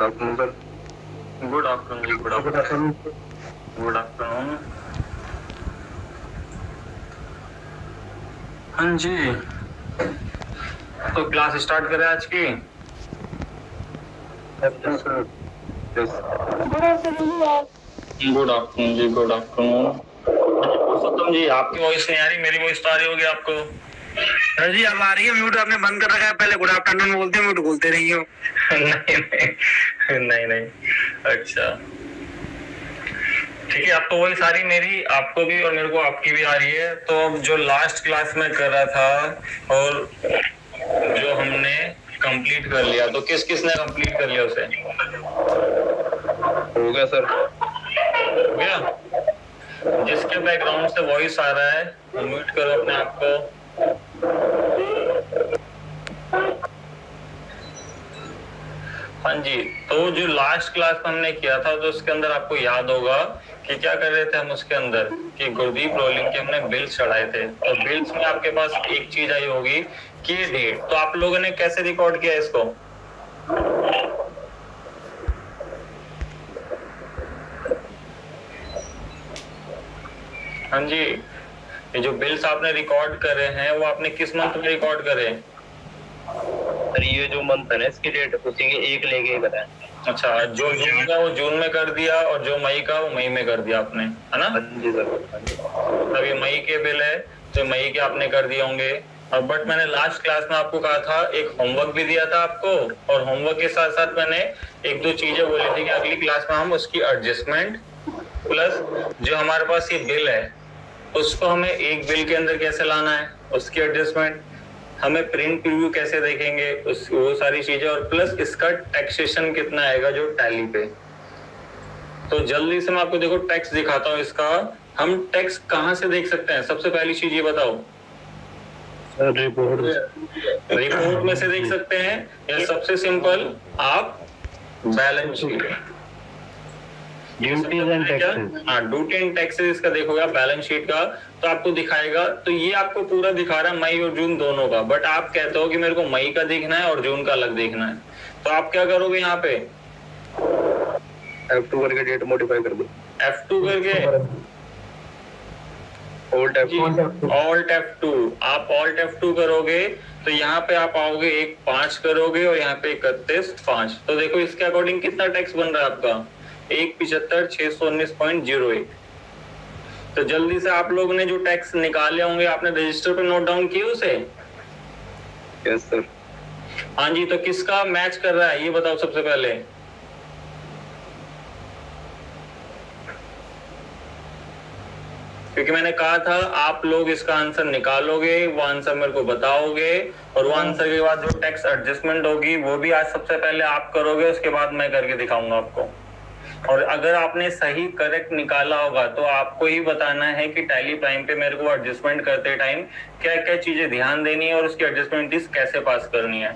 Good afternoon sir. Good afternoon जी, good afternoon. Good afternoon. हाँ जी, तो क्लास स्टार्ट करें आज की। गुड आफ्टरनून जी, गुड आफ्टरनून। पुरुषोत्तम जी, आपकी वॉइस नहीं आ रही, मेरी वॉइस तो आ रही होगी आपको। सर जी अब आ रही है। म्यूट आपने बंद कर रखा है, पहले गुड आफ्टरनून बोलते हैं, म्यूट बोलते रही हो। नहीं, अच्छा ठीक है। आपको वॉइस आ रही मेरी, आपको भी, और मेरे को आपकी भी आ रही है। तो अब जो लास्ट क्लास में कर रहा था और जो हमने कंप्लीट कर लिया, तो किस किसने कंप्लीट कर लिया उसे? हो गया सर। हो गया। जिसके बैकग्राउंड से वॉइस आ रहा है वो म्यूट करो अपने आप को। हाँ जी, तो जो लास्ट क्लास में हमने किया था, तो उसके अंदर आपको याद होगा कि क्या कर रहे थे हम उसके अंदर, कि गुरदीप रोलिंग के हमने बिल्स चढ़ाए थे। तो बिल्स में आपके पास एक चीज आई होगी कि डेट। तो आप लोगों ने कैसे रिकॉर्ड किया इसको? हाँ जी, ये जो बिल्स आपने रिकॉर्ड करे हैं वो आपने किस मंथ में रिकॉर्ड करे? सर ये जो मंथ है ना, इसकी डेट उसी के एक लेके बताएं। अच्छा, जो जून का वो जून में कर दिया और जो मई का वो मई में कर दिया आपने, है ना? जी सर। अब ये मई के बिल है तो मई के आपने कर दिए होंगे। और बट मैंने लास्ट क्लास में आपको कहा था, एक होमवर्क भी दिया था आपको, और होमवर्क के साथ साथ मैंने एक दो चीजें बोली थी कि अगली क्लास में हम उसकी एडजस्टमेंट प्लस जो हमारे पास ये बिल है उसको हमें एक बिल के अंदर कैसे लाना है, उसकी एडजस्टमेंट, हमें प्रिंट प्रीव्यू कैसे देखेंगे, उस वो सारी चीजें, और प्लस इसका टैक्सेशन कितना आएगा जो टैली पे। तो जल्दी से मैं आपको देखो टैक्स दिखाता हूँ इसका। हम टैक्स कहाँ से देख सकते हैं? सबसे पहली चीज ये बताओ। रिपोर्ट में से देख सकते हैं, या सबसे सिंपल आप balance sheet, duty and taxes का देखोगे बैलेंस शीट का, तो आपको दिखाएगा। तो ये आपको पूरा दिखा रहा है मई और जून दोनों का, बट आप कहते हो कि मेरे को मई का देखना है और जून का अलग देखना है। तो आप क्या करोगे यहाँ पे? F2 करके डेट मॉडिफाई कर दो। F2 करके Alt F2, आप Alt F2 करोगे तो यहाँ पे आप आओगे 1.5 करोगे और यहाँ पे 31.5। तो देखो इसके अकॉर्डिंग कितना टैक्स बन रहा है आपका? 175,619.01। तो जल्दी से आप लोगों ने जो टैक्स निकाले होंगे आपने रजिस्टर पे नोट डाउन किए उसे? Yes sir. हाँ जी, तो किसका मैच कर रहा है ये बताओ सबसे पहले। क्योंकि मैंने कहा था आप लोग इसका आंसर निकालोगे, वो आंसर मेरे को बताओगे, और वो आंसर के बाद जो टैक्स एडजस्टमेंट होगी वो भी आज सबसे पहले आप करोगे, उसके बाद मैं करके दिखाऊंगा आपको। और अगर आपने सही करेक्ट निकाला होगा तो आपको ही बताना है कि टैली प्राइम पे मेरे को एडजस्टमेंट करते टाइम क्या क्या चीजें ध्यान देनी है और उसकी एडजस्टमेंट कैसे पास करनी है।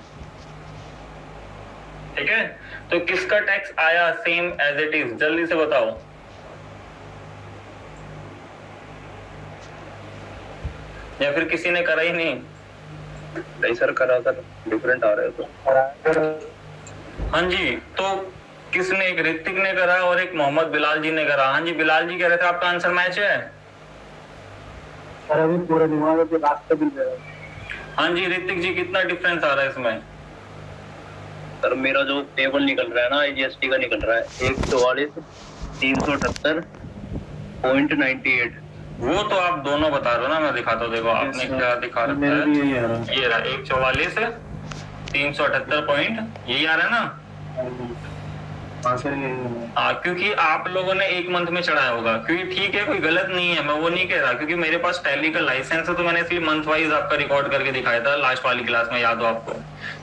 ठीक है, तो किसका टैक्स आया सेम एज इट इज, जल्दी से बताओ। या फिर किसी ने करा ही नहीं सर? करा सर, डिफरेंट आ रहे तो। हाँ जी, तो किसने? एक ऋतिक ने करा और एक मोहम्मद बिलाल जी ने करा। हाँ जी, बिलाल जी कह रहे थे आपका आंसर मैच है। सर अभी पूरा दिमाग पे रास्ता भी दे रहा है। हाँ जी, ऋतिक जी कितना डिफरेंस आ रहा है इसमें? सर मेरा जो टेबल निकल रहा है ना IGST का निकल रहा है 144,378.98। वो तो आप दोनों बता रहे हो ना, मैं दिखाता हूँ। देखो आपने क्या दिखा रखा है, ये रहा 144,378 पॉइंट, यही आ रहा है ना। हाँ, क्योंकि आप लोगों ने एक मंथ में चढ़ाया होगा, क्योंकि ठीक है कोई गलत नहीं है, मैं वो नहीं कह रहा, क्योंकि मेरे पास टैली का लाइसेंस है तो मैंने इसलिए मंथ वाइज आपका रिकॉर्ड करके दिखाया था लास्ट वाली क्लास में, याद हो आपको?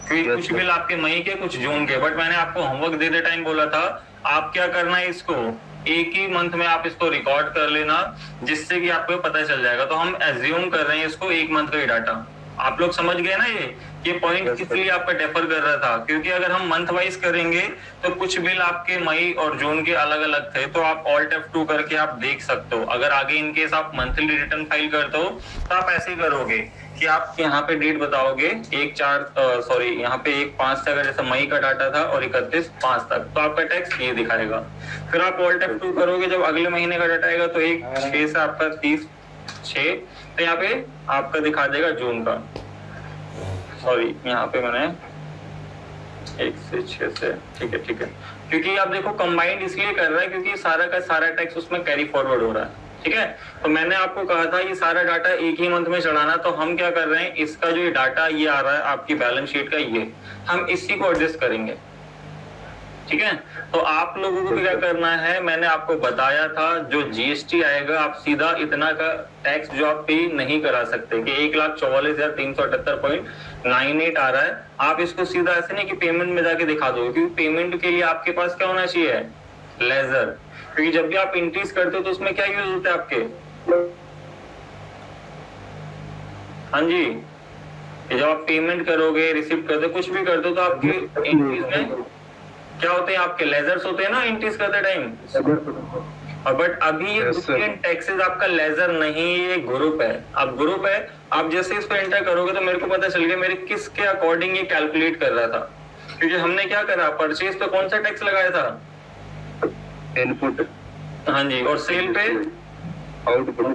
क्योंकि कुछ बिल आपके मई के कुछ जून के, बट मैंने आपको होमवर्क देते टाइम बोला था आप क्या करना है, इसको एक ही मंथ में आप इसको रिकॉर्ड कर लेना, जिससे कि आपको पता चल जाएगा। तो हम एज्यूम कर रहे हैं इसको एक मंथ का ही डाटा। आप लोग समझ गए ना ये ये पॉइंट किस लिए आपका डेफर कर रहा था, क्योंकि अगर हम मंथ वाइज करेंगे तो कुछ बिल आपके मई और जून के अलग अलग थे, तो आप ऑल्ट F2 करके आप देख सकते हो। अगर आगे इन केस आप मंथली रिटर्न फाइल करते हो तो आप ऐसे करोगे कि आप यहाँ पे डेट बताओगे 1/4 यहाँ पे 1/5 से, अगर जैसे मई का डाटा था और 31/5 तक, तो आपका टैक्स ये दिखाएगा। फिर आप ऑल्ट F2 करोगे, जब अगले महीने का डाटा आएगा तो 1/6 से आपका 30/6, तो यहाँ पे आपका दिखा देगा जून का, सॉरी यहाँ पे मैंने 1 से 6 से, ठीक है, क्योंकि आप देखो कंबाइंड इसलिए कर रहा है क्योंकि सारा का सारा टैक्स उसमें कैरी फॉरवर्ड हो रहा है, ठीक है। तो मैंने आपको कहा था ये सारा डाटा एक ही मंथ में चढ़ाना, तो हम क्या कर रहे हैं, इसका जो डाटा ये आ रहा है आपकी बैलेंस शीट का, ये हम इसी को एडजस्ट करेंगे, ठीक है। तो आप लोगों को क्या करना है, मैंने आपको बताया था जो जीएसटी आएगा आप सीधा इतना का टैक्स जो आप पे नहीं करा सकते कि 1,44,378.98 आ रहा है, आप इसको सीधा ऐसे नहीं कि पेमेंट में जाके दिखा दो, क्योंकि पेमेंट के लिए आपके पास क्या होना चाहिए, लेजर, क्योंकि जब भी आप इंक्रीज करते हो तो उसमें क्या यूज होता है आपके, हाँ जी, जब आप पेमेंट करोगे, रिसीव करते हो, कुछ भी करते हो तो आपके इंक्रीज में क्या होते हैं, आपके लेजर्स होते हैं ना इंक्रीज करते टाइम। बट अभी ये डिफरेंट टैक्सेस आपका लेजर नहीं, ये ग्रुप है। अब ग्रुप है, आप जैसे इस पे एंटर करोगे तो मेरे को पता चल गया मेरे किसके अकॉर्डिंग ये कैलकुलेट कर रहा था, क्योंकि हमने क्या करा, परचेज पे कौन सा टैक्स लगाया था, इनपुट, हाँ जी, और सेल पे आउटपुट,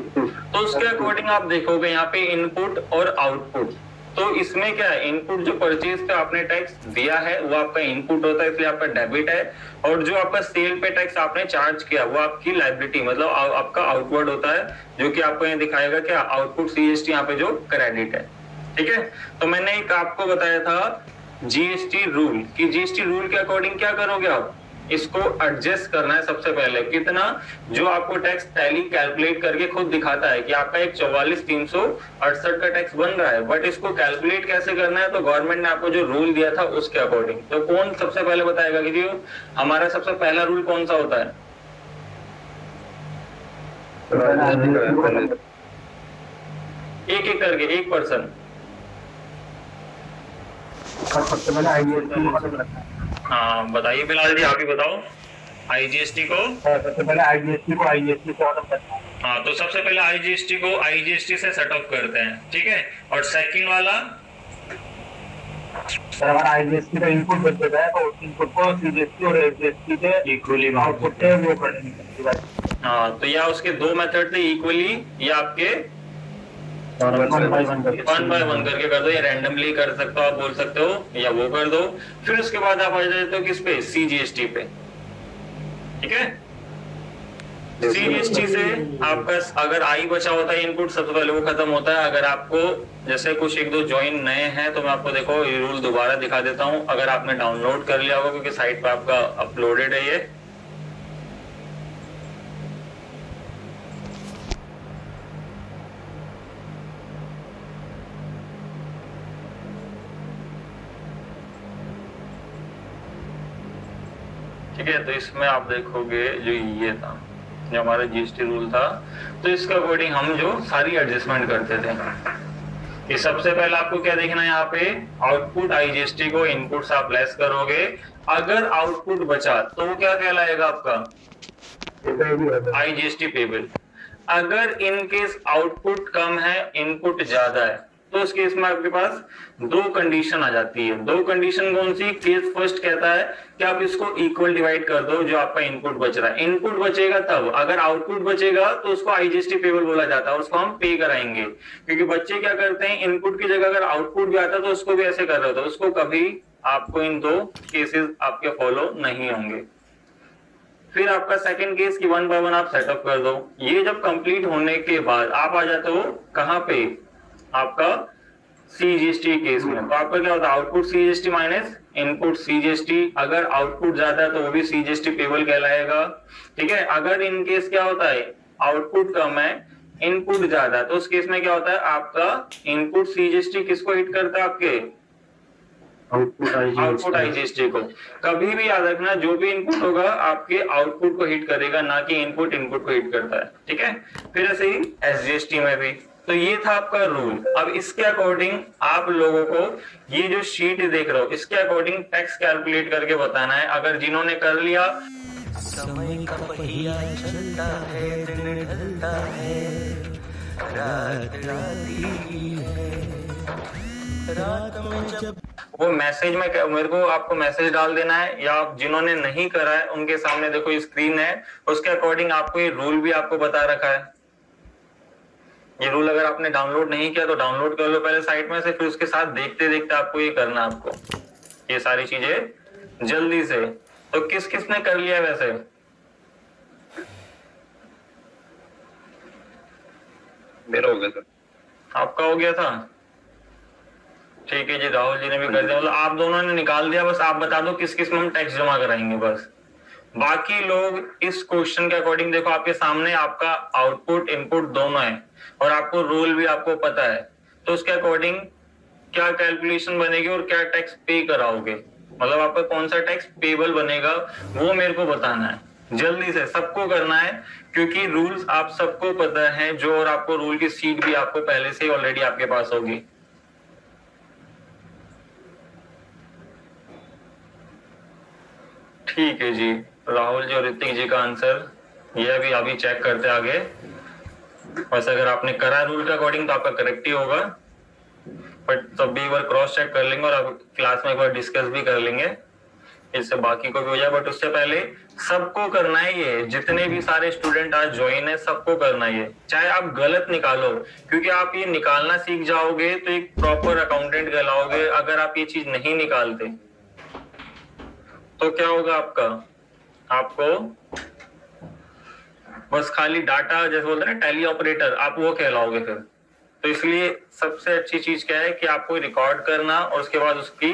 तो उसके अकॉर्डिंग आप देखोगे यहाँ पे इनपुट और आउटपुट। तो इसमें क्या है, इनपुट जो परचेज पे आपने टैक्स दिया है वो आपका इनपुट होता है, इसलिए आपका डेबिट है, और जो आपका सेल पे टैक्स आपने चार्ज किया वो आपकी लायबिलिटी, मतलब आपका आउटवर्ड होता है, जो कि आपको यहाँ दिखाएगा क्या, आउटपुट सीजीएसटी यहाँ पे जो क्रेडिट है, ठीक है। तो मैंने एक आपको बताया था जीएसटी रूल, कि जीएसटी रूल के अकॉर्डिंग क्या करोगे आप, इसको एडजस्ट करना है सबसे पहले, कितना, जो आपको टैक्स टैली कैलकुलेट करके खुद दिखाता है कि आपका एक 44,368 का टैक्स बन रहा है, बट इसको कैलकुलेट कैसे करना है, तो गवर्नमेंट ने आपको जो रूल दिया था उसके अकॉर्डिंग। तो कौन सबसे पहले बताएगा कि हमारा सबसे पहला रूल कौन सा होता है, एक एक करके एक पर्सन, हाँ बताइए बिलाल जी, आप ही बताओ। आईजीएसटी को सबसे पहले आईजीएसटी को आईजीएसटी से ऑफ करना है। हाँ, तो सबसे पहले आईजीएसटी को आईजीएसटी से सेट ऑफ करते हैं, ठीक है। और सेकंड वाला, सर हमारा आईजीएसटी का इनपुट बच जाता है, तो इनपुट को सीजीएसटी और एसजीएसटी से इक्वली आउटपुट से वो करने। हाँ, तो या उसके दो मेथड थे, इक्वली या आपके 1 by 1 करके कर दो, या रैंडमली कर सकते हो, आप बोल सकते हो, या वो कर दो। फिर उसके बाद आप आ जाते हो किस पे, सीजीएसटी पे, ठीक है। सीजीएसटी से आपका अगर आई बचा होता है इनपुट, सबसे पहले वो खत्म होता है। अगर आपको जैसे कुछ एक दो ज्वाइन नए हैं तो मैं आपको देखो ये रूल दोबारा दिखा देता हूं, अगर आपने डाउनलोड कर लिया होगा क्योंकि साइट पे आपका अपलोडेड है ये। ठीक है, तो इसमें आप देखोगे जो ये था, जो हमारा जीएसटी रूल था, तो इसके अकॉर्डिंग हम जो सारी एडजस्टमेंट करते थे। ये सबसे पहले आपको क्या देखना है, यहाँ पे आउटपुट आईजीएसटी को इनपुट से आप लेस करोगे, अगर आउटपुट बचा तो वो क्या कहलाएगा आपका, आईजीएसटी पेबल। अगर इन केस आउटपुट कम है, इनपुट ज्यादा है, तो उस केस में आपके पास दो कंडीशन आ जाती है। दो कंडीशन कौन सी, केस फर्स्ट कहता है कि आप इसको इक्वल डिवाइड कर दो जो आपका इनपुट बच रहा है। इनपुट बचेगा तब, अगर आउटपुट बचेगा तो उसको आईजीएसटी पेबल बोला जाता है, उसको हम पे कराएंगे। क्योंकि बच्चे क्या करते हैं, इनपुट की जगह अगर आउटपुट भी आता है तो उसको भी ऐसे कर रहे होते हैं, उसको कभी आपको इन दो केसेस आपके फॉलो नहीं होंगे। फिर आपका सेकंड केस की 1 by 1 आप सेटअप कर दो। ये जब कंप्लीट होने के बाद आप आ जाते हो कहां पे, आपका सीजीएसटी केस में। तो आपका क्या होता है, output CGST minus input CGST. अगर आउटपुट ज्यादा है तो वो भी सीजीएसटी पेबल कहलाएगा, ठीक है। अगर इन केस क्या होता है, आउटपुट कम है, इनपुट ज्यादा, तो उस केस में क्या होता है, आपका इनपुट सीजीएसटी किसको हिट करता है, आपके आउटपुट आईजीएसटी को। कभी भी याद रखना, जो भी इनपुट होगा आपके आउटपुट को हिट करेगा, ना कि इनपुट को हिट करता है, ठीक है। फिर ऐसे ही एसजीएसटी में भी तो ये था आपका रूल। अब इसके अकॉर्डिंग आप लोगों को ये जो शीट देख रहे हो इसके अकॉर्डिंग टैक्स कैलकुलेट करके बताना है। अगर जिन्होंने कर लिया, समय का पहिया चलता है, दिन ढलता है, रात राती है, रात में जब वो मैसेज में मेरे को आपको मैसेज डाल देना है, या आप जिन्होंने नहीं करा है उनके सामने देखो ये स्क्रीन है, उसके अकॉर्डिंग आपको ये रूल भी आपको बता रखा है। ये रूल अगर आपने डाउनलोड नहीं किया तो डाउनलोड कर लो पहले साइट में से, फिर उसके साथ देखते देखते आपको ये करना है, आपको ये सारी चीजें जल्दी से। तो किस किसने कर लिया वैसे? मेरा हो गया सर। आपका हो गया था? ठीक है जी, राहुल जी ने भी कर दिया, मतलब आप दोनों ने निकाल दिया। बस आप बता दो किस किस में हम टैक्स जमा कराएंगे बस। बाकी लोग इस क्वेश्चन के अकॉर्डिंग देखो आपके सामने आपका आउटपुट इनपुट दोनों है और आपको रूल भी आपको पता है, तो उसके अकॉर्डिंग क्या कैलकुलेशन बनेगी और क्या टैक्स पे कराओगे, मतलब आपका कौन सा टैक्स पेबल बनेगा वो मेरे को बताना है। जल्दी से सबको करना है क्योंकि रूल्स आप सबको पता है जो, और आपको रूल की सीट भी आपको पहले से ऑलरेडी आपके पास होगी। ठीक है जी, राहुल जी और ऋतिक जी का आंसर ये भी अभी चेक करते आगे। वैसे अगर आपने करा रूल के अकॉर्डिंग तो आपका करेक्ट ही होगा, बट तब भी एक बार क्रॉस चेक कर लेंगे और आप क्लास में एक बार डिस्कस भी कर लेंगे, इससे बाकी को भी हो जाए। बट उससे पहले सबको करना है ये, जितने भी सारे स्टूडेंट आज ज्वाइन है सबको करना है ये, चाहे आप गलत निकालो, क्योंकि आप ये निकालना सीख जाओगे तो एक प्रॉपर अकाउंटेंट कहलाओगे। अगर आप ये चीज नहीं निकालते तो क्या होगा आपका, आपको बस खाली डाटा जैसे बोलते हैं ना टैली ऑपरेटर, आप वो कहलाओगे फिर। तो इसलिए सबसे अच्छी चीज क्या है कि आपको रिकॉर्ड करना और उसके बाद उसकी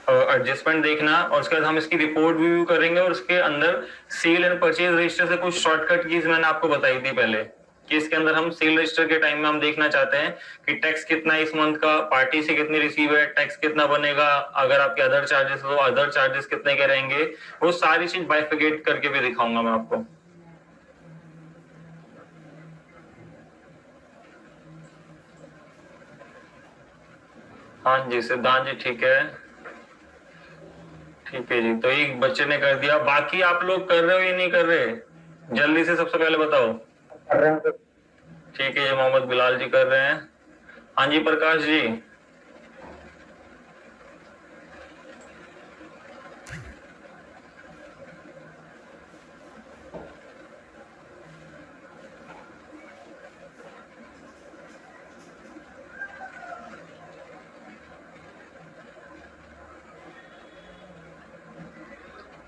एडजस्टमेंट देखना, और उसके बाद हम इसकी रिपोर्ट रिव्यू करेंगे और उसके अंदर सेल एंड परचेज रजिस्टर से कुछ शॉर्टकट कीज मैंने आपको बताई थी पहले कि इसके अंदर हम सेल रजिस्टर के टाइम में हम देखना चाहते हैं कि टैक्स कितना इस मंथ का, पार्टी से कितनी रिसीव है, टैक्स कितना बनेगा, अगर आपके अदर चार्जेस हो अदर चार्जेस कितने के रहेंगे, वो सारी चीज बाइफिकेट करके भी दिखाऊंगा मैं आपको। हाँ जी सिद्धांत जी, ठीक है जी। तो एक बच्चे ने कर दिया, बाकी आप लोग कर रहे हो या नहीं कर रहे? जल्दी से सबसे पहले बताओ। कर रहे हैं सर। ठीक है, ये मोहम्मद बिलाल जी कर रहे हैं। हाँ जी प्रकाश जी।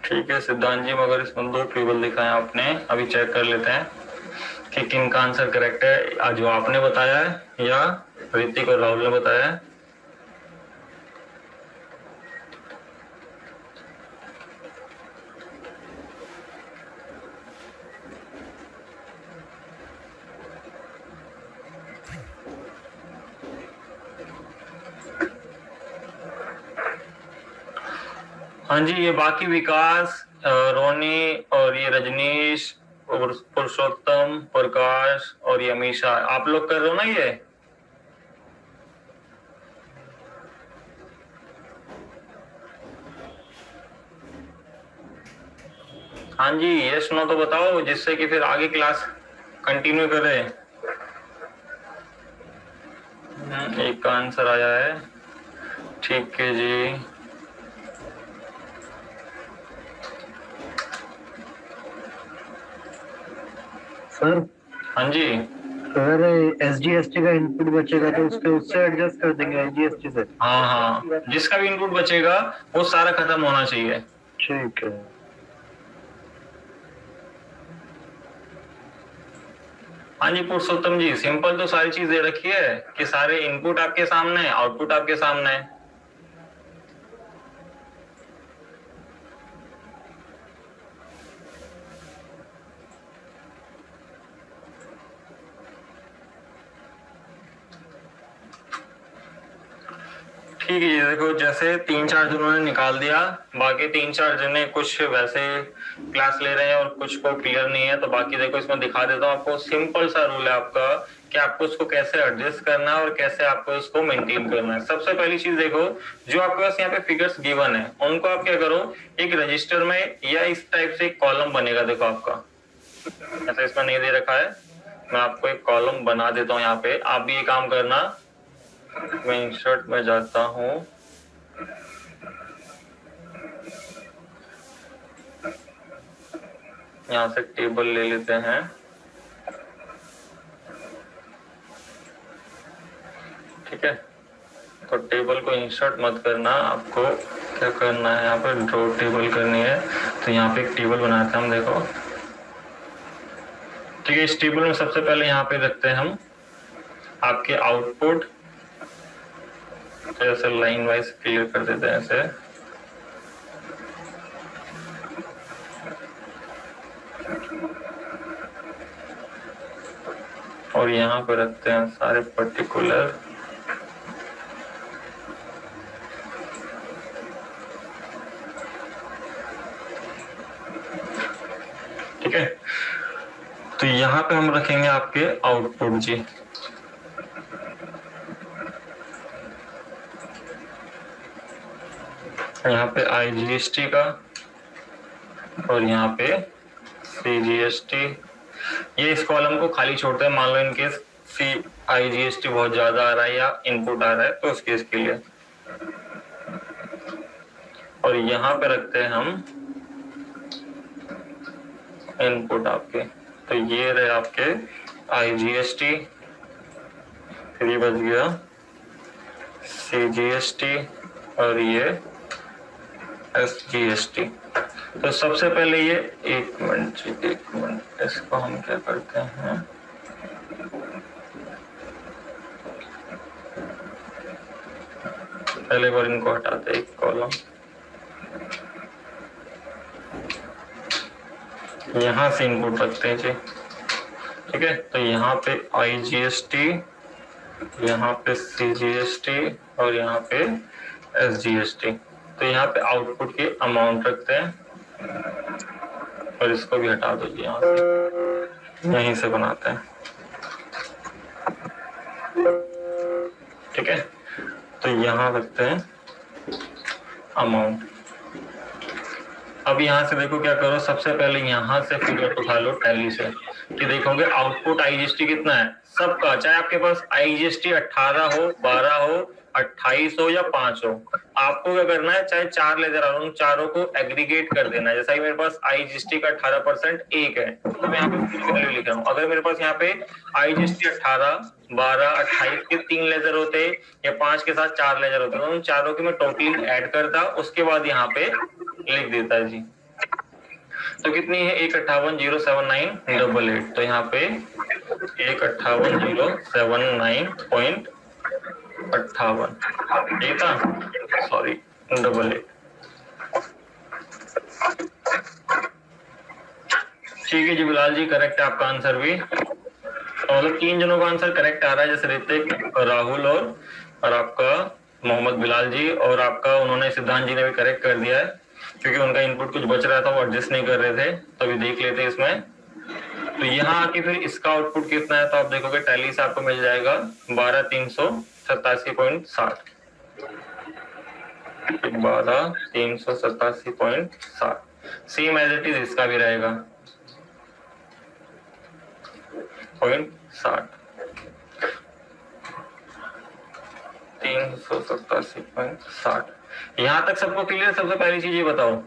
ठीक है सिद्धांत जी, मगर इसमें 2 टेबल दिखाए आपने, अभी चेक कर लेते हैं कि किन का आंसर करेक्ट है, जो आपने बताया है या ऋतिक और राहुल ने बताया है। हाँ जी, ये बाकी विकास, रोनी और ये रजनीश और पुरुषोत्तम, प्रकाश और ये अमीशा, आप लोग कर रहे हो ना ये? हाँ जी, यस नो तो बताओ, जिससे कि फिर आगे क्लास कंटिन्यू करें। एक का आंसर आया है, ठीक है जी। सर हाँ जी, अगर SGST का इनपुट बचेगा तो उससे एडजस्ट कर देंगे SGST से। हाँ, जिसका भी इनपुट बचेगा वो सारा खत्म होना चाहिए। ठीक है। हाँ जी पुरुषोत्तम जी, सिंपल तो सारी चीज दे रखी है कि सारे इनपुट आपके सामने है, आउटपुट आपके सामने है। ठीक है, ये देखो जैसे 3-4 जनों ने निकाल दिया, बाकी 3-4 जने कुछ वैसे क्लास ले रहे हैं और कुछ को क्लियर नहीं है, तो बाकी देखो इसमें दिखा देता हूँ आपको। सिंपल सा रूल है आपका कि आपको इसको कैसे एडजस्ट करना है और कैसे आपको इसको मेंटेन करना है। सबसे पहली चीज देखो, जो आपके पास यहाँ पे फिगर्स गिवन है उनको आप क्या करो, एक रजिस्टर में या इस टाइप से एक कॉलम बनेगा। देखो आपका ऐसा इसमें नहीं दे रखा है, मैं आपको एक कॉलम बना देता हूँ यहाँ पे। आप भी ये काम करना। मैं इंसर्ट में जाता हूँ, यहाँ से टेबल ले लेते हैं। ठीक है, तो टेबल को इंसर्ट मत करना, आपको क्या करना है, यहाँ पर ड्रॉ टेबल करनी है। तो यहाँ पे एक टेबल बनाते हैं हम, देखो। ठीक है, इस टेबल में सबसे पहले यहाँ पे रखते हैं हम आपके आउटपुट। तो ऐसे लाइन वाइज क्लियर कर देते हैं ऐसे। और यहाँ पे रखते हैं सारे पर्टिकुलर। ठीक है, तो यहाँ पे हम रखेंगे आपके आउटपुट जी। यहाँ पे IGST का और यहाँ पे CGST। ये इस कॉलम को खाली छोड़ते हैं, मान लो इनकेस IGST बहुत ज्यादा आ रहा है या इनपुट आ रहा है तो उस केस के लिए। और यहाँ पे रखते हैं हम इनपुट आपके। तो ये रहे आपके IGST, फिर ये बच गया CGST और ये SGST। तो सबसे पहले ये एक मिनट इसको हम क्या करते हैं, पहले बार इनको हटाते हैं एक कॉलम। यहाँ से इनपुट रखते हैं जी। ठीक है, तो यहाँ पे IGST, यहाँ पे CGST और यहाँ पे SGST। तो यहाँ पे आउटपुट की अमाउंट रखते हैं और इसको भी हटा दो जी, यहाँ से यहीं से बनाते हैं। ठीक है, तो यहाँ रखते हैं अमाउंट। अब यहाँ से देखो क्या करो, सबसे पहले यहाँ से फिगर उठा लो टैली से, कि देखोगे आउटपुट IGST कितना है सबका, चाहे आपके पास IGST 18 हो, 12 हो, 28 हो या 5 हो। आपको क्या करना है, चाहे 4 लेते रहो, उन चारों को एग्रीगेट कर देना है। जैसा कि मेरे पास IGST का 18% 1 है, तो मैं यहाँ पे वैल्यू लिख रहा हूँ। अगर मेरे पास यहाँ पे IGST 18, 12, 28 के 3 लेजर होते या 5 के साथ 4 लेजर होते, तो उन चारों की मैं टोटलिंग ऐड करता, उसके बाद यहाँ पे लिख देता जी। तो कितनी है, 158,079.88। तो यहाँ पे 158,079.58 ये था, सॉरी 88। ठीक है जी बिलाल जी, करेक्ट है आपका आंसर भी। तो मतलब 3 जनों का आंसर करेक्ट आ रहा है, जैसे ऋतिक, राहुल और आपका मोहम्मद बिलाल जी, और आपका उन्होंने सिद्धांत जी ने भी करेक्ट कर दिया है, क्योंकि उनका इनपुट कुछ बच रहा था, वो एडजस्ट नहीं कर रहे थे। तो अभी देख लेते हैं इसमें। तो यहाँ आके फिर इसका आउटपुट कितना है, तो आप देखोगे टैली से आपको मिल जाएगा 12,387.60। 12,387.60 सेम एज इट इज इसका भी रहेगा 0.60, 387.60। यहाँ तक सबको क्लियर? सबसे पहली चीज ये बताओ,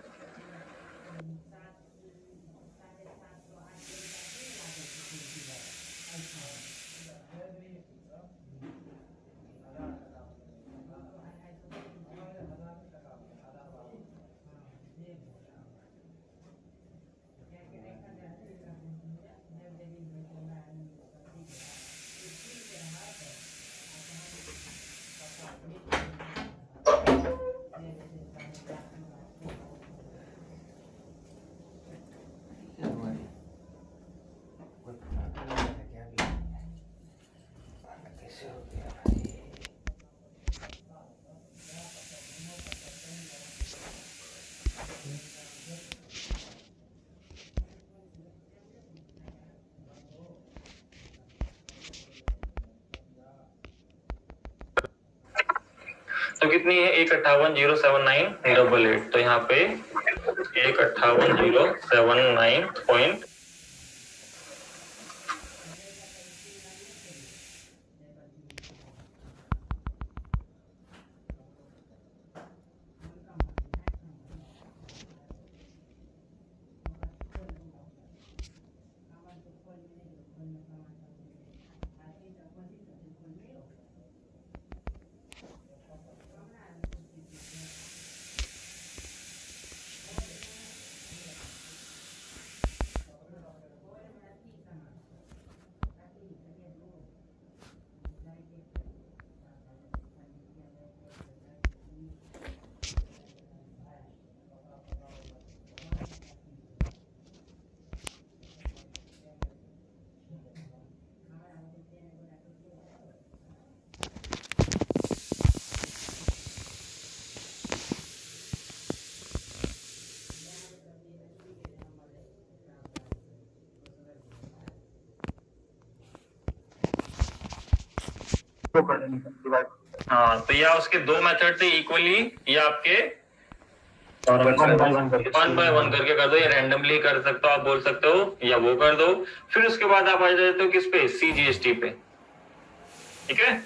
तो कितनी है 158,079.88। तो यहाँ पे 158,079. हाँ, तो या उसके दो मेथड थे इक्वली, या आपके 1 by 1 करके कर दो, या रैंडमली कर सकते हो, आप बोल सकते हो, या वो कर दो। फिर उसके बाद आप आ जाते हो किस पे, CGST पे। ठीक है,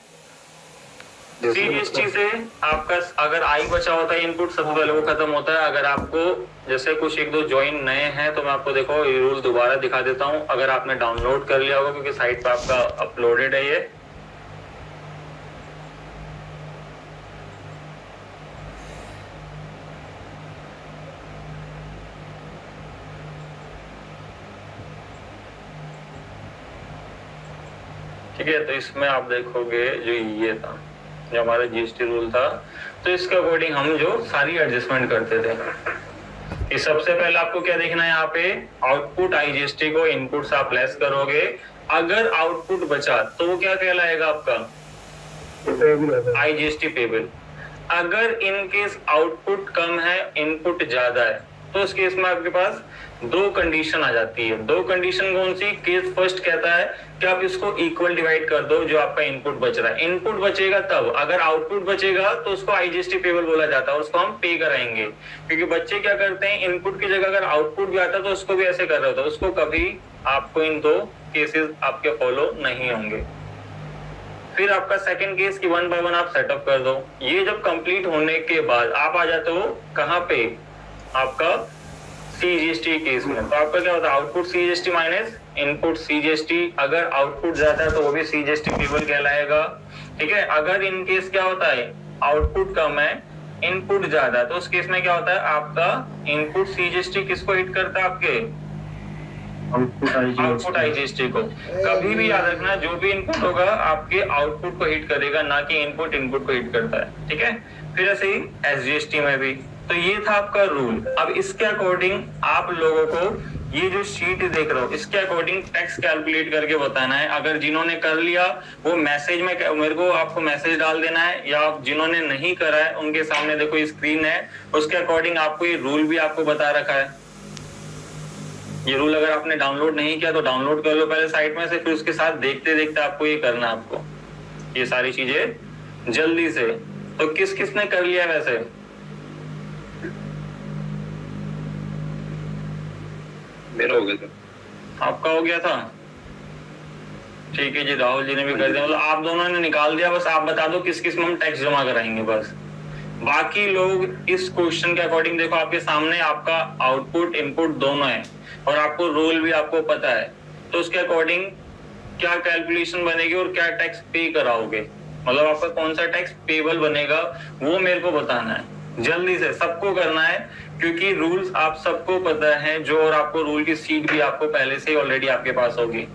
CGST से आपका अगर आई बचा होता है इनपुट, सबसे पहले वो खत्म होता है। अगर आपको जैसे कुछ एक दो ज्वाइन नए हैं तो मैं आपको देखो ये रूल दोबारा दिखा देता हूँ। अगर आपने डाउनलोड कर लिया होगा क्योंकि साइट पे आपका अपलोडेड है ये, ठीक है। तो इसमें आप देखोगे जो ये था, जो हमारा GST रूल था, तो इसके अकॉर्डिंग हम जो सारी एडजस्टमेंट करते थे। कि सबसे पहले आपको क्या देखना है, यहाँ पे आउटपुट IGST को इनपुट से आप लेस करोगे। अगर आउटपुट बचा तो वो क्या कहलाएगा आपका, IGST पेबल। अगर इन केस आउटपुट कम है, इनपुट ज्यादा है, तो उस केस में आपके पास दो कंडीशन आ जाती है। दो कंडीशन कौन सी, केस फर्स्ट कहता है कि आप इसको इक्वल डिवाइड कर दो जो आपका इनपुट बच रहा है। इनपुट बचेगा तब, अगर आउटपुट बचेगा तो उसको IGST पेबल बोला जाता है और उसको हम पे कराएंगे। क्योंकि बच्चे क्या करते हैं, इनपुट की जगह अगर आउटपुट भी आता है तो उसको भी ऐसे कर रहे होते हैं, उसको कभी आपको इन दो केसेस आपके फॉलो नहीं होंगे। फिर आपका सेकंड केस की 1 by 1 आप सेटअप कर दो। ये जब कंप्लीट होने के बाद आप आ जाते हो कहाँ पे, आपका CGST केस में। तो आपका क्या होता है, output CGST minus input CGST। अगर आउटपुट जाता है तो वो भी CGST पेबल कहलाएगा। ठीक है, अगर इन केस क्या होता है, आउटपुट कम है, इनपुट ज्यादा है, तो उस केस में क्या होता है, आपका इनपुट CGST किसको हिट करता है, आपके आउटपुट IGST को। कभी भी याद रखना, जो भी इनपुट होगा आपके आउटपुट को हिट करेगा, ना कि इनपुट इनपुट को हिट करता है। ठीक है, फिर ऐसे ही SGST में भी। तो ये था आपका रूल। अब इसके अकॉर्डिंग आप लोगों को ये जो शीट देख रहे हो, इसके अकॉर्डिंग टैक्स कैलकुलेट करके बताना है। अगर जिन्होंने कर लिया वो मैसेज में मेरे को आपको मैसेज डाल देना है, या जिन्होंने नहीं करा है उनके सामने देखो स्क्रीन है, उसके अकॉर्डिंग आपको ये रूल भी आपको बता रखा है। ये रूल अगर आपने डाउनलोड नहीं किया तो डाउनलोड कर लो पहले साइट में से, फिर उसके साथ देखते देखते आपको ये करना है, आपको ये सारी चीजें जल्दी से। तो किस किसने कर लिया वैसे, मेरा हो गया था, आपका हो गया था? ठीक है जी, राहुल जी ने भी कर दिया, मतलब आप दोनों ने निकाल दिया। बस आप बता दो किस किस में हम टैक्स जमा कराएंगे बस। बाकी लोग इस क्वेश्चन के अकॉर्डिंग देखो, आपके सामने आपका आउटपुट इनपुट दोनों है और आपको रोल भी आपको पता है, तो उसके अकॉर्डिंग क्या कैलकुलेशन बनेगी और क्या टैक्स पे कराओगे, मतलब आपका कौन सा टैक्स पेबल बनेगा वो मेरे को बताना है। जल्दी से सबको करना है क्योंकि रूल्स आप सबको पता है जो, और आपको रूल की सीट भी आपको पहले से ही ऑलरेडी आपके पास होगी।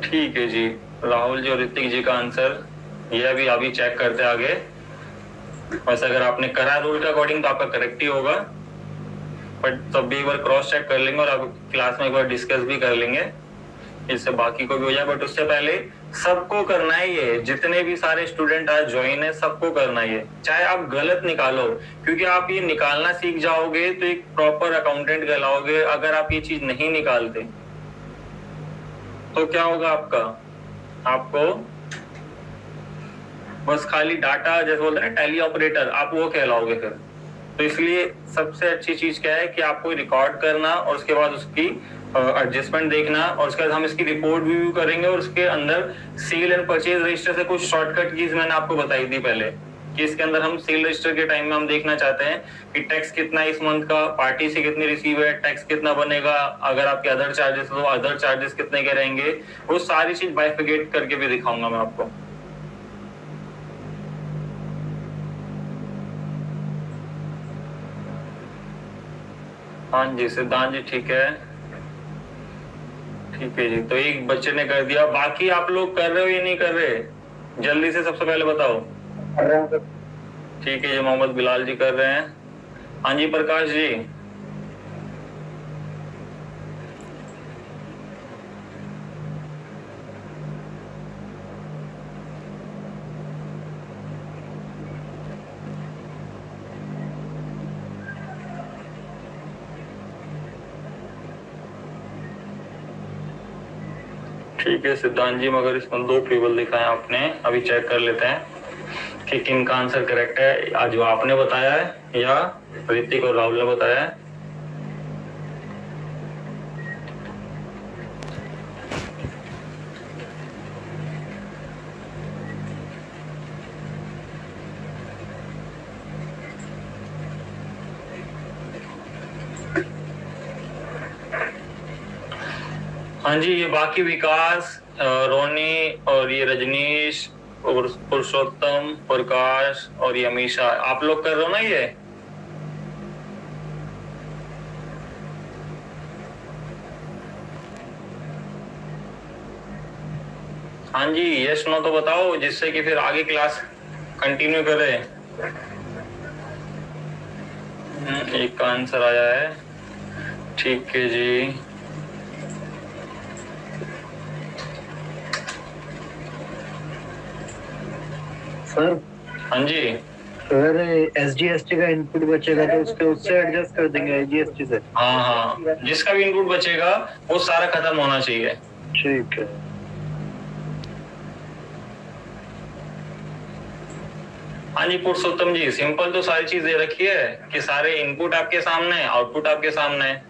ठीक है जी, राहुल जी और ऋतिक जी का आंसर ये अभी चेक करते आगे। वैसे अगर आपने करा रूल के अकॉर्डिंग तो आपका करेक्ट ही होगा, बट तब भी एक बार क्रॉस चेक कर लेंगे और आप क्लास में एक बार डिस्कस भी कर लेंगे, इससे बाकी को भी हो जाए। बट उससे पहले सबको करना है ये, जितने भी सारे स्टूडेंट आज ज्वाइन है सबको करना है ये, चाहे आप गलत निकालो, क्योंकि आप ये निकालना सीख जाओगे तो एक प्रॉपर अकाउंटेंट कहलाओगे। अगर आप ये चीज नहीं निकालते तो क्या होगा आपका, आपको बस खाली डाटा, जैसे बोलते हैं ना टैली ऑपरेटर, आप वो कहलाओगे फिर। तो इसलिए सबसे अच्छी चीज क्या है कि आपको रिकॉर्ड करना और उसके बाद उसकी एडजस्टमेंट देखना, और उसके बाद हम इसकी रिपोर्ट व्यू करेंगे, और उसके अंदर सेल एंड परचेज रजिस्टर से कुछ शॉर्टकट कीज मैंने आपको बताई थी पहले, कि इसके अंदर हम सेल रजिस्टर के टाइम में हम देखना चाहते हैं कि टैक्स कितना इस मंथ का, पार्टी से कितनी रिसीव है, टैक्स कितना बनेगा, अगर आपके अदर चार्जेस तो अदर चार्जेस कितने के रहेंगे, वो सारी चीज बाइफिकेट करके भी दिखाऊंगा मैं आपको। हाँ जी सिद्धांत जी, ठीक है जी। तो एक बच्चे ने कर दिया, बाकी आप लोग कर रहे हो या नहीं कर रहे, जल्दी से सबसे पहले बताओ। ठीक है जी, मोहम्मद बिलाल जी कर रहे हैं। हाँ जी प्रकाश जी। ठीक है सिद्धांत जी, मगर इसमें 2 टेबल दिखाए आपने, अभी चेक कर लेते हैं कि किन का आंसर करेक्ट है, आज जो आपने बताया है या ऋतिक और राहुल ने बताया है। हाँ जी, ये बाकी विकास, रोनी और ये रजनीश और पुरुषोत्तम, प्रकाश और ये अमीशा, आप लोग कर रहे हो ना ये? हाँ जी, यस नो तो बताओ, जिससे कि फिर आगे क्लास कंटिन्यू करें। एक का आंसर आया है, ठीक है जी। सर हाँ जी, अगर SGST का इनपुट बचेगा तो उससे एडजस्ट कर देंगे IGST से। हाँ, जिसका भी इनपुट बचेगा वो सारा खत्म होना चाहिए। ठीक है। हाँ जी पुरुषोत्तम जी, सिंपल तो सारी चीज दे रखी है कि सारे इनपुट आपके सामने है, आउटपुट आपके सामने है।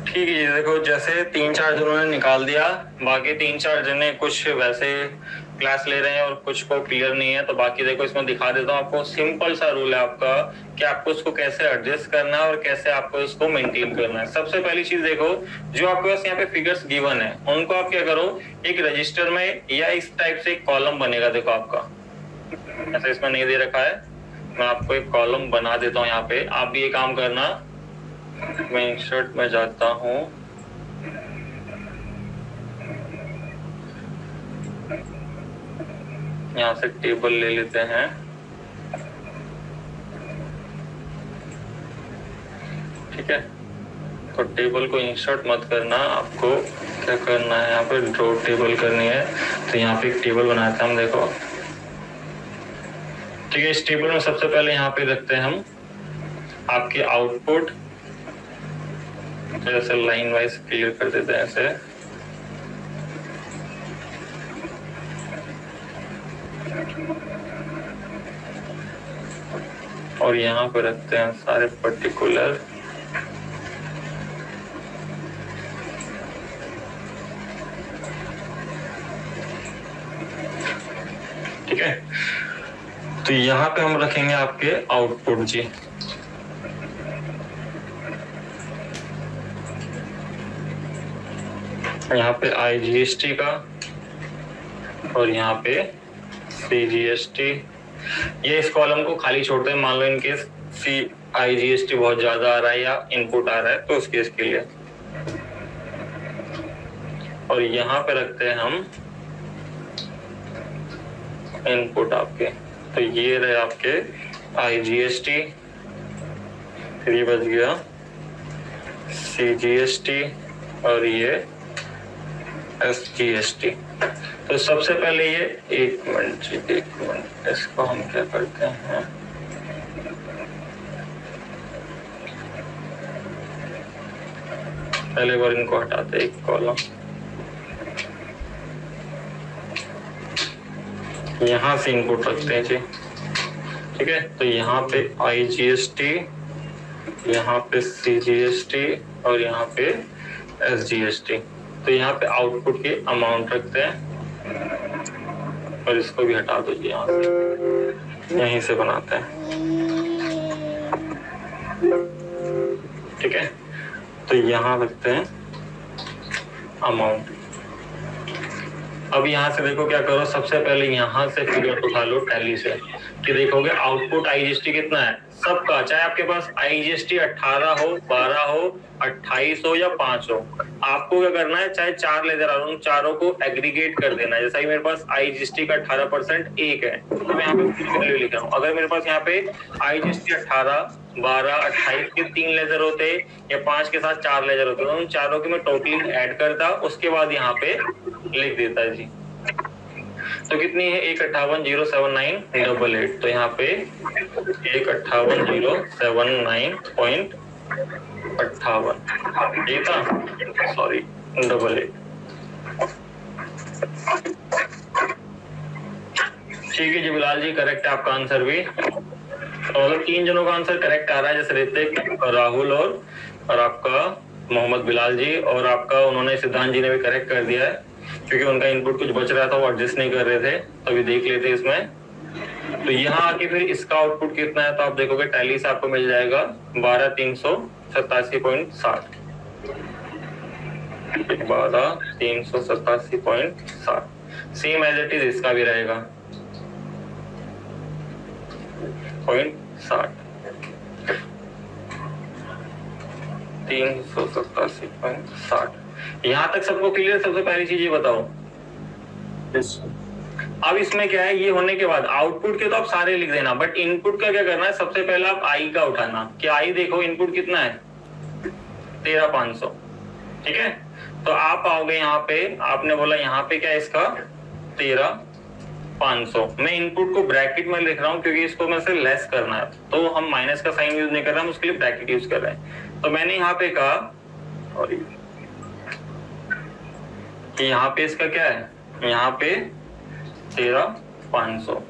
ठीक है, देखो जैसे 3-4 जनों ने निकाल दिया, बाकी 3-4 जने कुछ वैसे क्लास ले रहे हैं और कुछ को क्लियर नहीं है, तो बाकी देखो इसमें दिखा देता हूँ आपको। सिंपल सा रूल है आपका कि आपको उसको कैसे एडजस्ट करना है और कैसे आपको उसको मेंटेन करना है। सबसे पहली चीज देखो, जो आपके पास यहाँ पे फिगर्स गिवन है उनको आप क्या करो, एक रजिस्टर में या इस टाइप से एक कॉलम बनेगा। देखो आपका ऐसा इसमें नहीं दे रखा है, मैं आपको एक कॉलम बना देता हूँ यहाँ पे। आप भी ये काम करना, मैं इंसर्ट में जाता हूँ, यहाँ से टेबल ले लेते हैं। ठीक है, तो टेबल को इंसर्ट मत करना, आपको क्या करना है, यहाँ पे ड्रॉ टेबल करनी है। तो यहाँ पे एक टेबल बनाते हैं हम, देखो। ठीक है, इस टेबल में सबसे पहले यहाँ पे रखते हैं हम आपके आउटपुट, जैसे लाइन वाइज क्लियर कर देते हैं ऐसे। और यहाँ पे रखते हैं सारे पर्टिकुलर। ठीक है, तो यहाँ पे हम रखेंगे आपके आउटपुट जी। यहाँ पे IGST का और यहाँ पे CGST। ये इस कॉलम को खाली छोड़ते हैं, मान लो इनकेस IGST बहुत ज्यादा आ रहा है या इनपुट आ रहा है तो उस केस के लिए। और यहाँ पे रखते हैं हम इनपुट आपके, तो ये रहे आपके IGST, फिर ये बच गया CGST और ये SGST। तो सबसे पहले ये एक मिनट इसको हम क्या करते हैं, पहले बार इनको हटाते एक कॉलम, यहाँ से इनपुट रखते हैं जी, ठीक है। तो यहाँ पे IGST, यहाँ पे CGST और यहाँ पे SGST। तो यहाँ पे आउटपुट के अमाउंट रखते हैं और इसको भी हटा दो जी, यहाँ से यहीं से बनाते हैं, ठीक है। तो यहाँ रखते हैं अमाउंट। अब यहाँ से देखो क्या करो, सबसे पहले यहाँ से फिगर उठा लो टैली से, कि देखोगे आउटपुट IGST कितना है सबका, चाहे आपके पास IGST 18 हो, 12 हो, 28 हो या 5 हो, आपको क्या करना है, चाहे 4 ले रहा हूँ, चारों को एग्रीगेट कर देना है। जैसा कि मेरे पास IGST का 18% 1 है, तो मैं यहाँ पे वैल्यू लिख रहा हूँ। अगर मेरे पास यहाँ पे IGST 18, 12, 28 के 3 लेजर होते या 5 के साथ 4 लेजर होते, तो उन चारों की मैं टोटली ऐड करता, उसके बाद यहाँ पे लिख देता है जी। तो कितनी है, 158,079.88। तो यहाँ पे 158,079.58 ये था, सॉरी 88। ठीक है जी बिलाल जी, करेक्ट है आपका आंसर भी। तो मतलब 3 जनों का आंसर करेक्ट आ रहा है, जैसे ऋतिक, राहुल और आपका मोहम्मद बिलाल जी, और आपका उन्होंने सिद्धांत जी ने भी करेक्ट कर दिया है, क्योंकि उनका इनपुट कुछ बच रहा था, वो एडजस्ट नहीं कर रहे थे। तो अभी देख लेते हैं इसमें। तो यहाँ आके फिर इसका आउटपुट कितना है, तो आप देखोगे टैली से आपको मिल जाएगा 12,387.60, 12,387.60। सेम एज इट इज इसका भी रहेगा 0.60, 387.60। यहाँ तक सबको क्लियर? सबसे पहली चीज ये बताओ। अब इसमें क्या है, ये होने के बाद आउटपुट के तो आप सारे लिख देना, बट इनपुट का क्या करना है, सबसे पहले आप आई का उठाना कि आई देखो इनपुट कितना है 13,500, ठीक है। तो आप आओगे यहाँ पे, आपने बोला यहाँ पे क्या है इसका 13,500। मैं इनपुट को ब्रैकेट में लिख रहा हूँ क्योंकि इसको मैं से लेस करना है, तो हम माइनस का साइन यूज नहीं कर रहे, हम उसके लिए ब्रैकेट यूज कर रहे हैं। तो मैंने यहाँ पे कहा और यहाँ पे इसका क्या है, यहाँ पे 13,500।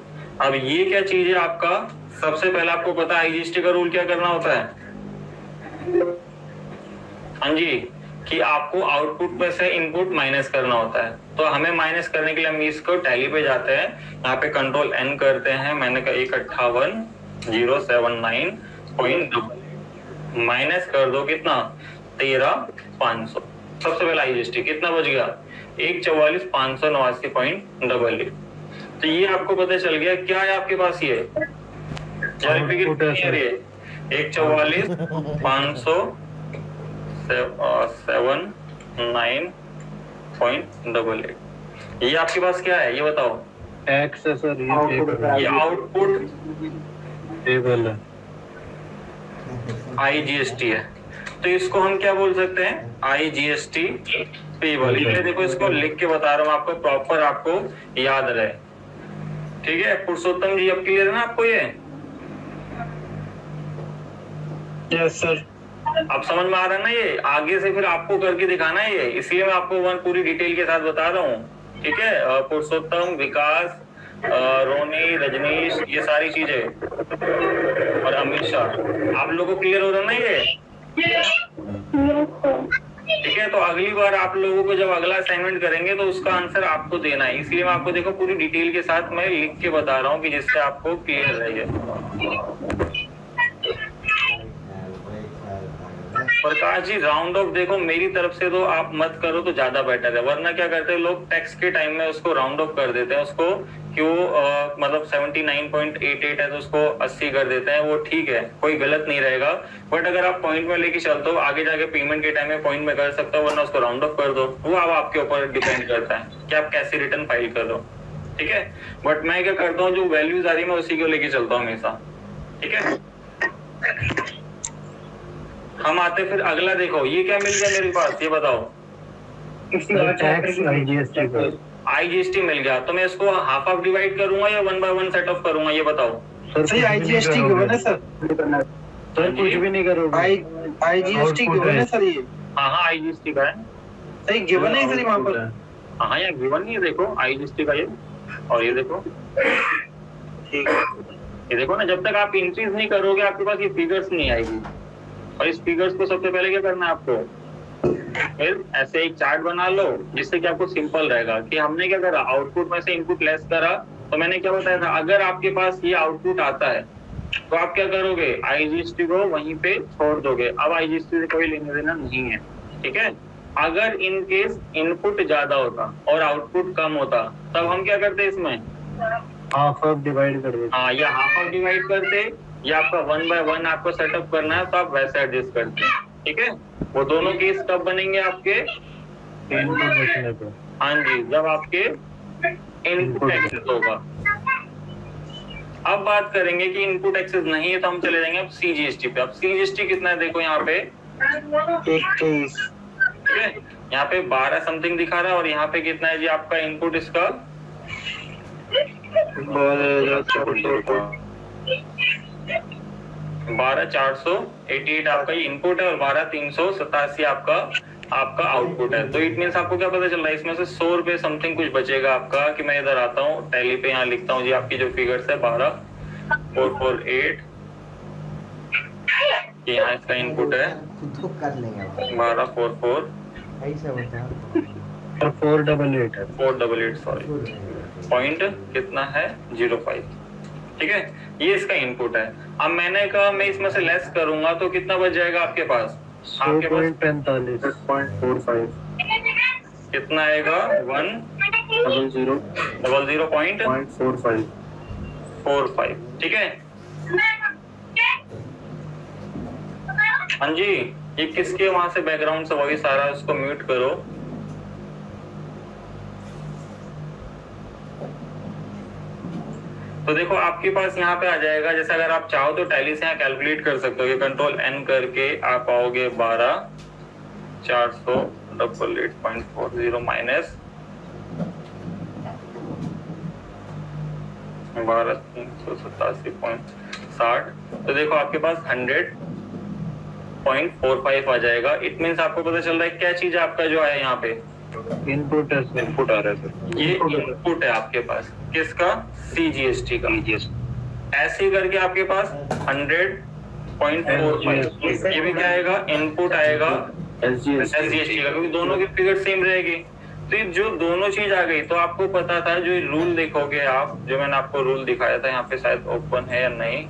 अब ये क्या चीज है आपका, सबसे पहले आपको पता है IGST का रूल क्या करना होता है, हाँ जी, कि आपको आउटपुट में से इनपुट माइनस करना होता है। तो हमें माइनस करने के लिए हम इसको टैली पे जाते हैं, यहाँ पे कंट्रोल N करते हैं। मैंने कहा 158,079.88 माइनस कर दो कितना 13,500। सबसे पहले IGST कितना बच गया 144,589.88। तो ये आपको पता चल गया क्या है आपके पास, ये 144,579.88। ये आपके पास क्या है ये बताओ। एक्स है सर, ये आउटपुट टेबल है, IGST है। तो इसको हम क्या बोल सकते हैं, IGST टेबल। इसलिए देखो इसको लिख के बता रहा हूँ आपको, प्रॉपर आपको याद रहे, ठीक है। पुरुषोत्तम जी अब क्लियर है ना आपको ये? Yes sir. अब समझ में आ रहा है ना ये? आगे से फिर आपको करके दिखाना है ये, इसलिए मैं आपको पूरी डिटेल के साथ बता रहा हूँ, ठीक है। पुरुषोत्तम, विकास, रोनी, रजनीश, ये सारी चीजें, और अमित शाह, आप लोगों को क्लियर हो रहा है ना ये? ठीक है। तो अगली बार आप लोगों को जब अगला असाइनमेंट करेंगे तो उसका आंसर आपको देना है, इसलिए मैं आपको देखो पूरी डिटेल के साथ मैं लिख के बता रहा हूँ कि जिससे आपको क्लियर रहे। प्रकाश जी राउंड ऑफ देखो मेरी तरफ से तो आप मत करो तो ज्यादा बेटर है, वरना क्या करते हैं लोग टेक्स्ट के टाइम में उसको राउंड ऑफ कर देते हैं, उसको क्यों मतलब 79.88 है तो उसको 80 कर देते हैं। वो ठीक है, कोई गलत नहीं रहेगा, बट अगर आप पॉइंट में लेके चलते हो आगे जाके पेमेंट के टाइम में पॉइंट में कर सकते हो, वरना उसको राउंड ऑफ कर दो। वो अब आपके ऊपर डिपेंड करता है कि आप कैसे रिटर्न फाइल कर दो, ठीक है। बट मैं क्या करता हूँ, जो वैल्यूज आ रही है मैं उसी को लेके चलता हूँ हमेशा, ठीक है। हम आते फिर अगला, देखो ये क्या मिल गया मेरे पास, ये बताओ। IGST मिल गया तो मैं इसको हाफ ऑफ डिवाइड करूंगा या 1 by 1 सेट ऑफ करूंगा, ये बताओ। सर IGST गिवन है सर। सर कुछ भी नहीं करोगे। IGST गिवन है सर ये। हाँ IGST का है, सही गिवन है सर वहाँ पर। हाँ यहाँ गिवन नहीं है, देखो IGST का ये, और ये देखो, ठीक है, ये देखो ना, जब तक आप इंक्रीज नहीं करोगे आपके पास ये फिगर्स नहीं आएगी। और इस फिगर्स को सबसे पहले क्या करना है आपको, फिर ऐसे एक चार्ट बना लो जिससे कि आपको सिंपल रहेगा कि हमने क्या करा, आउटपुट में से इनपुट लेस करा। तो मैंने क्या बताया था, अगर आपके पास ये आउटपुट आता है तो आप क्या करोगे, IGST को वहीं पे छोड़ दोगे। अब IGST से कोई लेना देना नहीं है, ठीक है। अगर इन केस इनपुट ज्यादा होता और आउटपुट कम होता तब हम क्या करते इसमें, हाफ ऑफ डिवाइड कर देते। हाँ, या हाफ ऑफ डिवाइड करते, या आपका 1 by 1 आपको सेटअप करना है तो आप वैसे एडजस्ट करते हैं, ठीक है। वो दोनों केस कब बनेंगे आपके, हाँ जी, जब आपके इनपुट एक्सेस होगा। अब बात करेंगे कि इनपुट एक्सेस नहीं है तो हम चले जाएंगे अब CGST पे। अब CGST कितना है देखो यहाँ पे 21, ठीक है, यहाँ पे 12 समथिंग दिखा रहा है और यहाँ पे कितना है जी आपका इनपुट इसका 12,488 आपका ये इनपुट है और 12,387 आपका आउटपुट है। तो इट मीन्स आपको क्या पता चल रहा है, इसमें से 100 रुपए समथिंग कुछ बचेगा आपका। कि मैं इधर आता हूँ टैली पे, यहाँ लिखता हूँ जी आपकी जो फिगर्स है 12,448, यहाँ इसका इनपुट है 12,44 488 सॉरी, पॉइंट कितना है 05, ठीक है, ये इसका इनपुट है। अब मैंने कहा मैं इसमें से लेस करूंगा तो कितना बच जाएगा आपके पास, आपके पास 45.45 कितना आएगा 100.45, ठीक है। हाँ जी, ये किसके वहां से बैकग्राउंड से वही सारा, उसको म्यूट करो। तो देखो आपके पास यहाँ पे आ जाएगा, जैसे अगर आप चाहो तो टैली से यहाँ कैलकुलेट कर सकते हो, कंट्रोल N करके आप आओगे 12,488.40 माइनस 12,387.60, तो देखो आपके पास 100.45 आ जाएगा। इट मीन्स आपको पता चल रहा है क्या चीज आपका जो है यहाँ पे इनपुट आ रहा है सर। ये इनपुट है आपके पास किसका, CGST का। ऐसे करके आपके पास 100.45, ये भी क्या आएगा, इनपुट आएगा SGST का, क्योंकि दोनों की फिगर सेम रहेगी। तो जो दोनों चीज आ गई तो आपको पता था, जो रूल देखोगे आप, जो मैंने आपको रूल दिखाया था, यहाँ पे शायद ओपन है या नहीं,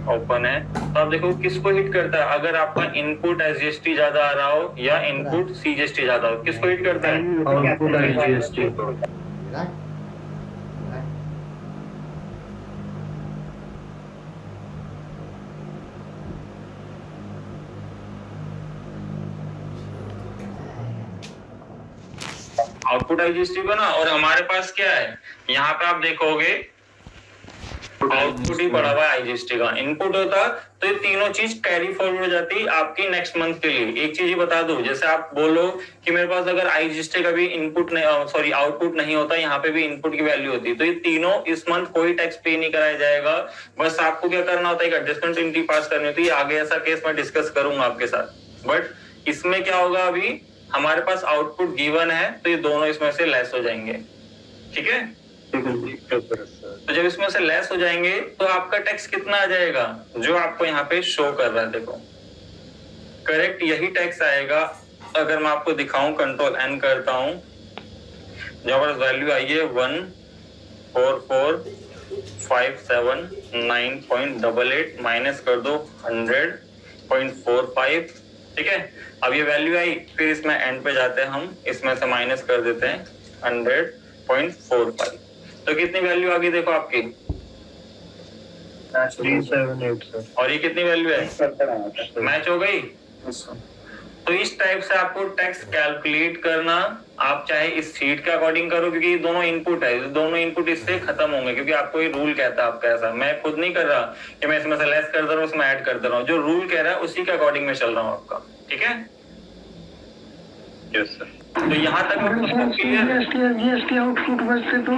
ओपन है, तो आप देखो किसको हिट करता है। अगर आपका इनपुट SGST ज्यादा आ रहा हो या इनपुट CGST ज्यादा हो, किसको हिट करता है, आउटपुट IGST। आउटपुट IGST को ना। और हमारे पास क्या है, यहाँ पे आप देखोगे आउटपुट ही पड़ा हुआ है IGST का। इनपुट होता तो ये तीनों चीज कैरी फॉरवर्ड हो जाती आपकी नेक्स्ट मंथ के लिए। एक चीज ही बता दूं, जैसे आप बोलो कि मेरे पास अगर IGST का भी इनपुट नहीं, सॉरी आउटपुट नहीं होता, यहाँ पे भी इनपुट की वैल्यू होती, तो ये तीनों इस मंथ कोई टैक्स पे नहीं कराया जाएगा। बस आपको क्या करना होता है, एक एडजस्टमेंट एंट्री पास करनी होती है। आगे ऐसा केस मैं डिस्कस करूंगा आपके साथ, बट इसमें क्या होगा, अभी हमारे पास आउटपुट गिवन है तो ये दोनों इसमें से लेस हो जाएंगे, ठीक है। तो जब इसमें से लेस हो जाएंगे तो आपका टैक्स कितना आ जाएगा, जो आपको यहाँ पे शो कर रहा है, देखो करेक्ट यही टैक्स आएगा। अगर मैं आपको दिखाऊं, कंट्रोल N करता हूं, जहां पर वैल्यू आई है 144,579.88 माइनस कर दो 100.45, ठीक है। अब ये वैल्यू आई, फिर इसमें एंड पे जाते हैं हम, इसमें से माइनस कर देते हैं 100.45, तो कितनी वैल्यू आ गई देखो आपकी 378 सर। और ये कितनी वैल्यू है, मैच हो गई। तो इस टाइप से आपको टैक्स कैलकुलेट करना, आप चाहे इस शीट के अकॉर्डिंग करो, क्योंकि ये दोनों इनपुट है, दोनों इनपुट इससे खत्म होंगे, क्योंकि आपको ये रूल कहता है आपका ऐसा। मैं खुद नहीं कर रहा कि मैं इसमें से लेस कर दे रहा हूँ, इसमें ऐड कर दे रहा हूँ, जो रूल कह रहा है उसी के अकॉर्डिंग में चल रहा हूँ आपका, ठीक है। Yes sir. तो यहाँ तक जीएसटी आउटपुट बचते तो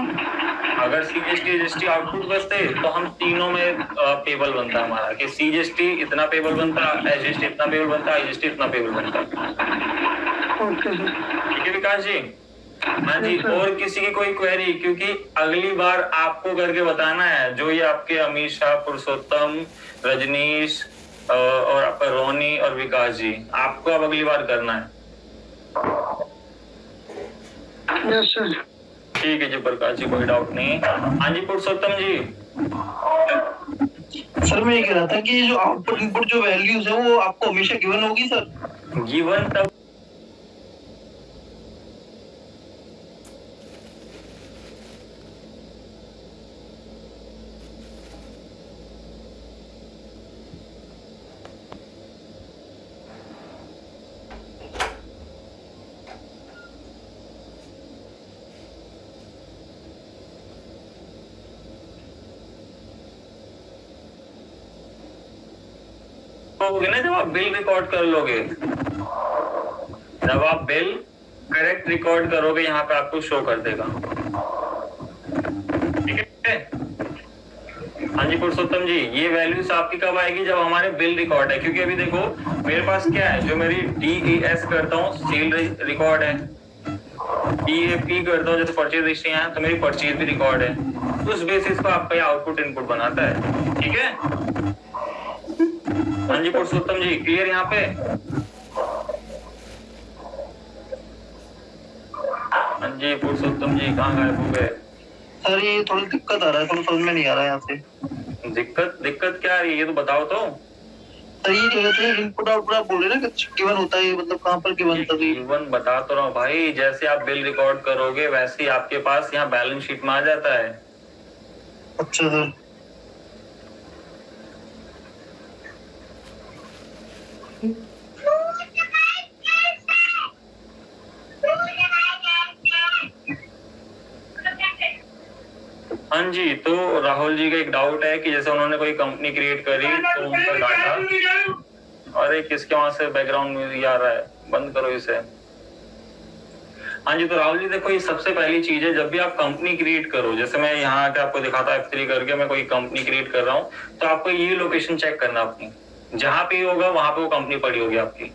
अगर सीजीएसटी जीएसटी आउटपुट बचते तो हम तीनों में पेबल बनता हमारा कि सीजीएसटी इतना पेबल बनता, एसजीएसटी इतना पेबल बनता, आईजीएसटी इतना पेबल बनता। ओके सर, ठीक है विकास जी। हाँ जी, और किसी की कोई क्वेरी? क्योंकि अगली बार आपको करके बताना है, जो ये आपके अमीर शाह, पुरुषोत्तम, रजनीश और आपका रोनी और विकास जी, आपको अब अगली बार करना है। Yes sir. ठीक है जी प्रकाश जी, कोई डाउट नहीं। हाँ जी पुरुषोत्तम जी। सर मैं ये कह रहा था कि जो आउटपुट इनपुट जो वैल्यूज है वो आपको हमेशा गिवन होगी सर? गिवन तब होगे ना जब आप बिल रिकॉर्ड कर लोगे, जब आप बिल करेक्ट रिकॉर्ड करोगे यहाँ पे आपको शो कर देगा। ठीक है। हाँ जी पुरुषोत्तम जी, ये वैल्यूज आपकी कब आएगी? जब हमारे बिल रिकॉर्ड है। क्योंकि अभी देखो मेरे पास क्या है, जो मेरी DES करता हूँ सेल रिकॉर्ड है, DAP करता हूँ जैसे परचेज हिस्ट्री है तो मेरी परचेज भी रिकॉर्ड है। उस बेसिस पर आपका आउटपुट इनपुट बनाता है। ठीक है। हाँ जी पुरुषोत्तम जी, क्लियर यहाँ पे? हाँ जी पुरुषोत्तम जी, कहाँ गायब हो गए? सर ये थोड़ी दिक्कत आ रहा है, थोड़ा समझ में नहीं आ रहा है यहाँ से। दिक्कत क्या आ रही है, ये तो बताओ तो। सर ये जो है इनपुट आउटपुट आप बोल रहे हैं ना गिवन होता है, मतलब कहाँ पर गिवन होता है? गिवन बता तो रहा हूँ भाई, जैसे आप बिल रिकॉर्ड करोगे वैसे ही आपके पास यहाँ बैलेंस शीट में आ जाता है। अच्छा सर। हाँ जी, तो राहुल जी का एक डाउट है कि जैसे उन्होंने कोई कंपनी क्रिएट करी तो उनका डाटा, अरे किसके वहां से बैकग्राउंड म्यूजिक आ रहा है, बंद करो इसे। हाँ जी, तो राहुल जी देखो, ये सबसे पहली चीज है, जब भी आप कंपनी क्रिएट करो, जैसे मैं यहाँ आके आपको दिखाता F3 करके मैं कोई कंपनी क्रिएट कर रहा हूँ, तो आपको ये लोकेशन चेक करना अपनी, जहां पे होगा वहां पे वो कंपनी पड़ी होगी आपकी।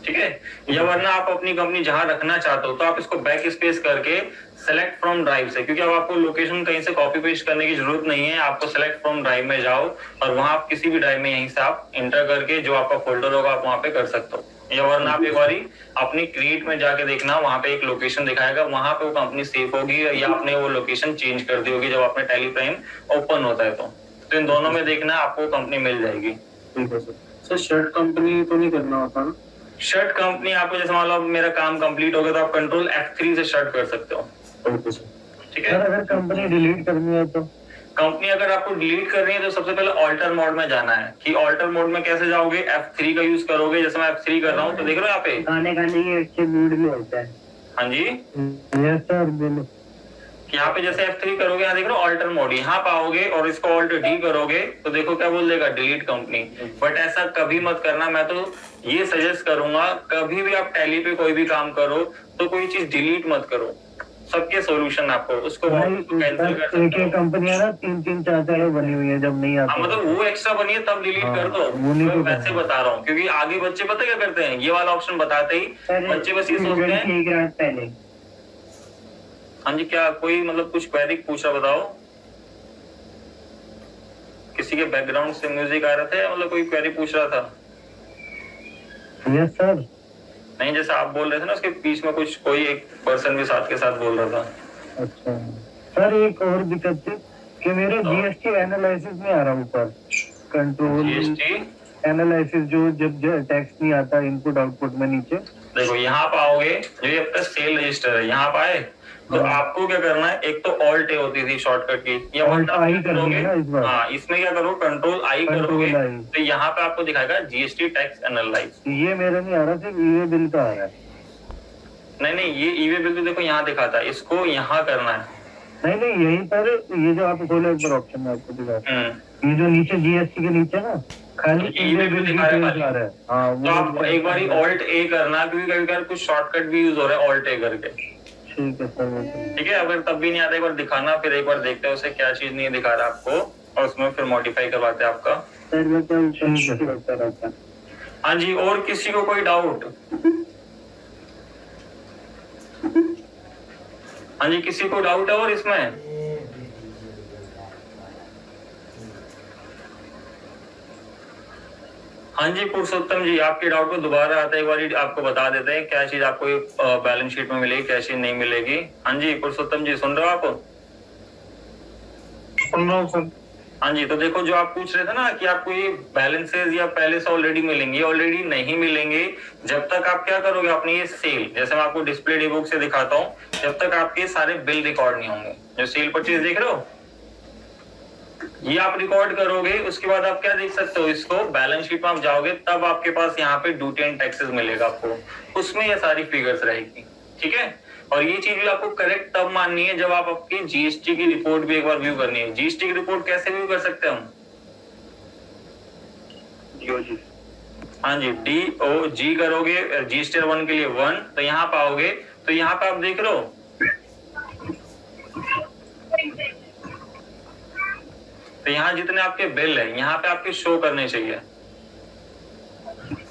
ठीक है। या वरना आप अपनी कंपनी जहां रखना चाहते हो तो आप इसको बैक स्पेस करके सेलेक्ट फ्रॉम ड्राइव से, क्योंकि अब आपको लोकेशन कहीं से कॉपी पेस्ट करने की जरूरत नहीं है, आपको सेलेक्ट फ्रॉम ड्राइव में जाओ और वहां आप किसी भी ड्राइव में यहीं से आप इंटर करके जो आपका फोल्डर होगा आप वहां पे कर सकते हो। या वरना आप एक बारी अपनी क्रिएट में जाके देखना, वहां पे एक लोकेशन दिखाएगा, वहां पे वो कंपनी सेव होगी, या आपने वो लोकेशन चेंज कर दी होगी जब आपने टैली प्राइम ओपन होता है तो इन दोनों में देखना आपको कंपनी मिल जाएगी। ठीक है सर। शर्ट कंपनी तो नहीं करना होता ना? शर्ट कंपनी आपको जैसे मान लो मेरा काम कंप्लीट हो गया तो आप कंट्रोल F3 से शर्ट कर सकते हो। Okay sir. ठीक है। अगर कंपनी डिलीट करनी है तो? कंपनी अगर आपको डिलीट करनी है तो सबसे पहले ऑल्टर मोड में जाना है। कि ऑल्टर मोड में कैसे जाओगे, F3 का यूज करोगे। जैसे मैं F3 कर रहा हूँ तो देख रहे हो यहाँ पे गाने गाने के अच्छे मूड में होता है। हाँ जी, यस सर बोलो। यहाँ पे जैसे F3 करोगे, यहाँ देख रहे हो ऑल्टर मोड, यहाँ पाओगे और इसको ऑल्ट D करोगे तो देखो क्या बोल देगा, डिलीट कंपनी। बट ऐसा कभी मत करना, मैं तो ये सजेस्ट करूंगा कभी भी आप टैली पे कोई भी काम करो तो कोई चीज डिलीट मत करो, सबके सॉल्यूशन आपको उसको कैंसिल कर सकते हो। कंपनियां ना 3-3 4-4 बनी हुई है, जब नहीं आता मतलब वो एक्स्ट्रा बनी है तब डिलीट कर दो। मैं वैसे बता रहा हूँ क्योंकि आगे बच्चे पता क्या करते हैं, ये वाला ऑप्शन बताते ही बच्चे बस ये सोचते हैं। ठीक है पहले। हाँ जी, क्या कोई मतलब कुछ क्वेरी पूछा, बताओ। किसी के बैकग्राउंड से म्यूजिक आ रहा था, मतलब कोई क्वेरी पूछ रहा था? Yes sir. नहीं, जैसे आप बोल रहे थे ना उसके बीच में कुछ कोई एक पर्सन भी साथ के साथ बोल रहा था। अच्छा सर, एक और दिक्कत थी कि मेरे जीएसटी एनालिसिस में आ रहा हूँ ऊपर, कंट्रोल जीएसटी एनालिसिस जो जब टैक्स नहीं आता इनपुट आउटपुट में नीचे देखो यहाँ पाओगे, जो ये आपका सेल रजिस्टर है यहाँ पाए तो आपको क्या करना है, एक तो ऑल्ट ए होती थी शॉर्टकट की, या ऑल्ट आई करोगे ना इस बार। हाँ, इसमें क्या करो, कंट्रोल आई करोगे तो यहाँ पे आपको दिखाएगा जीएसटी टैक्स एनालाइज। ये मेरा नहीं आ रहा, सिर्फ ईवे बिल का आ रहा है। नहीं, ये ईवे बिल तो देखो यहाँ दिखाता है, इसको यहाँ करना है। नहीं यहीं पर ये जो आप खोले ऊपर ऑप्शन में आपको दिखाता है, ये जो नीचे जीएसटी के नीचे ना खाली इंडिविजुअल दिखा रहा है। हाँ, तो आप एक बार ऑल्ट ए करना, क्योंकि कभी कभी कुछ शॉर्टकट भी यूज हो रहा है ऑल्ट ए करके। ठीक है सर। ठीक है, अगर तब भी नहीं आता एक बार दिखाना, फिर एक बार देखते हैं उसे क्या चीज नहीं दिखा रहा आपको, और उसमें फिर मॉडिफाई करवाते हैं आपका। सर मैं क्या रहता है। हाँ जी, और किसी को कोई डाउट? हाँ जी, किसी को डाउट है और इसमें? हाँ जी पुरुषोत्तम जी, आपके डाउट को दोबारा आता है, एक बार आपको बता देते हैं क्या चीज आपको बैलेंस शीट में मिलेगी, क्या चीज नहीं मिलेगी। हाँ जी पुरुषोत्तम जी, सुन रहे हो आप? सुन रहा हूँ सर। हाँ जी, तो देखो जो आप पूछ रहे थे ना कि आपको ये बैलेंसेस या पहले से ऑलरेडी मिलेंगे, ऑलरेडी नहीं मिलेंगे जब तक आप क्या करोगे अपनी ये सेल, जैसे मैं आपको डिस्प्ले डीबुक से दिखाता हूँ, जब तक आपके सारे बिल रिकॉर्ड नहीं होंगे। जो सेल परचेज देख रहे हो ये आप रिकॉर्ड करोगे, उसके बाद आप क्या देख सकते हो, इसको बैलेंस शीट में आप जाओगे तब आपके पास यहाँ पे ड्यूटी एंड टैक्सेस मिलेगा आपको, उसमें ये सारी फिगर्स रहेगी। ठीक है, और ये चीज भी आपको करेक्ट तब माननी है जब आप आपकी जीएसटी की रिपोर्ट भी एक बार व्यू करनी है। जीएसटी की रिपोर्ट कैसे व्यू कर सकते हैं हम? हाँ जी, DOG करोगे जीएसटी 1 के लिए 1, तो यहाँ पे आओगे तो यहाँ पे आप देख रहे हो, तो यहाँ जितने आपके बिल है यहाँ पे आपके शो करने चाहिए।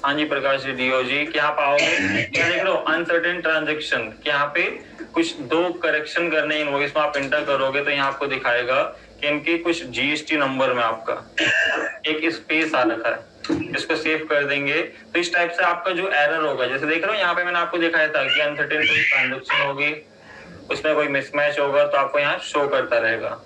हाँ जी प्रकाश जी, DOG यहाँ पे आओगे क्या देख लो, अनसर्टेन ट्रांजेक्शन, यहाँ पे कुछ 2 करेक्शन करने इनवॉइस में आप एंटर करोगे तो यहाँ आपको दिखाएगा कि इनके कुछ जीएसटी नंबर में आपका एक स्पेस आ रखा है, इसको सेव कर देंगे तो इस टाइप से आपका जो एरर होगा, जैसे देख रहे हो यहाँ पे मैंने आपको दिखाया था कि अनसर्टेन कोई ट्रांजेक्शन होगी, उसमें कोई मिसमैच होगा तो आपको यहाँ शो करता रहेगा।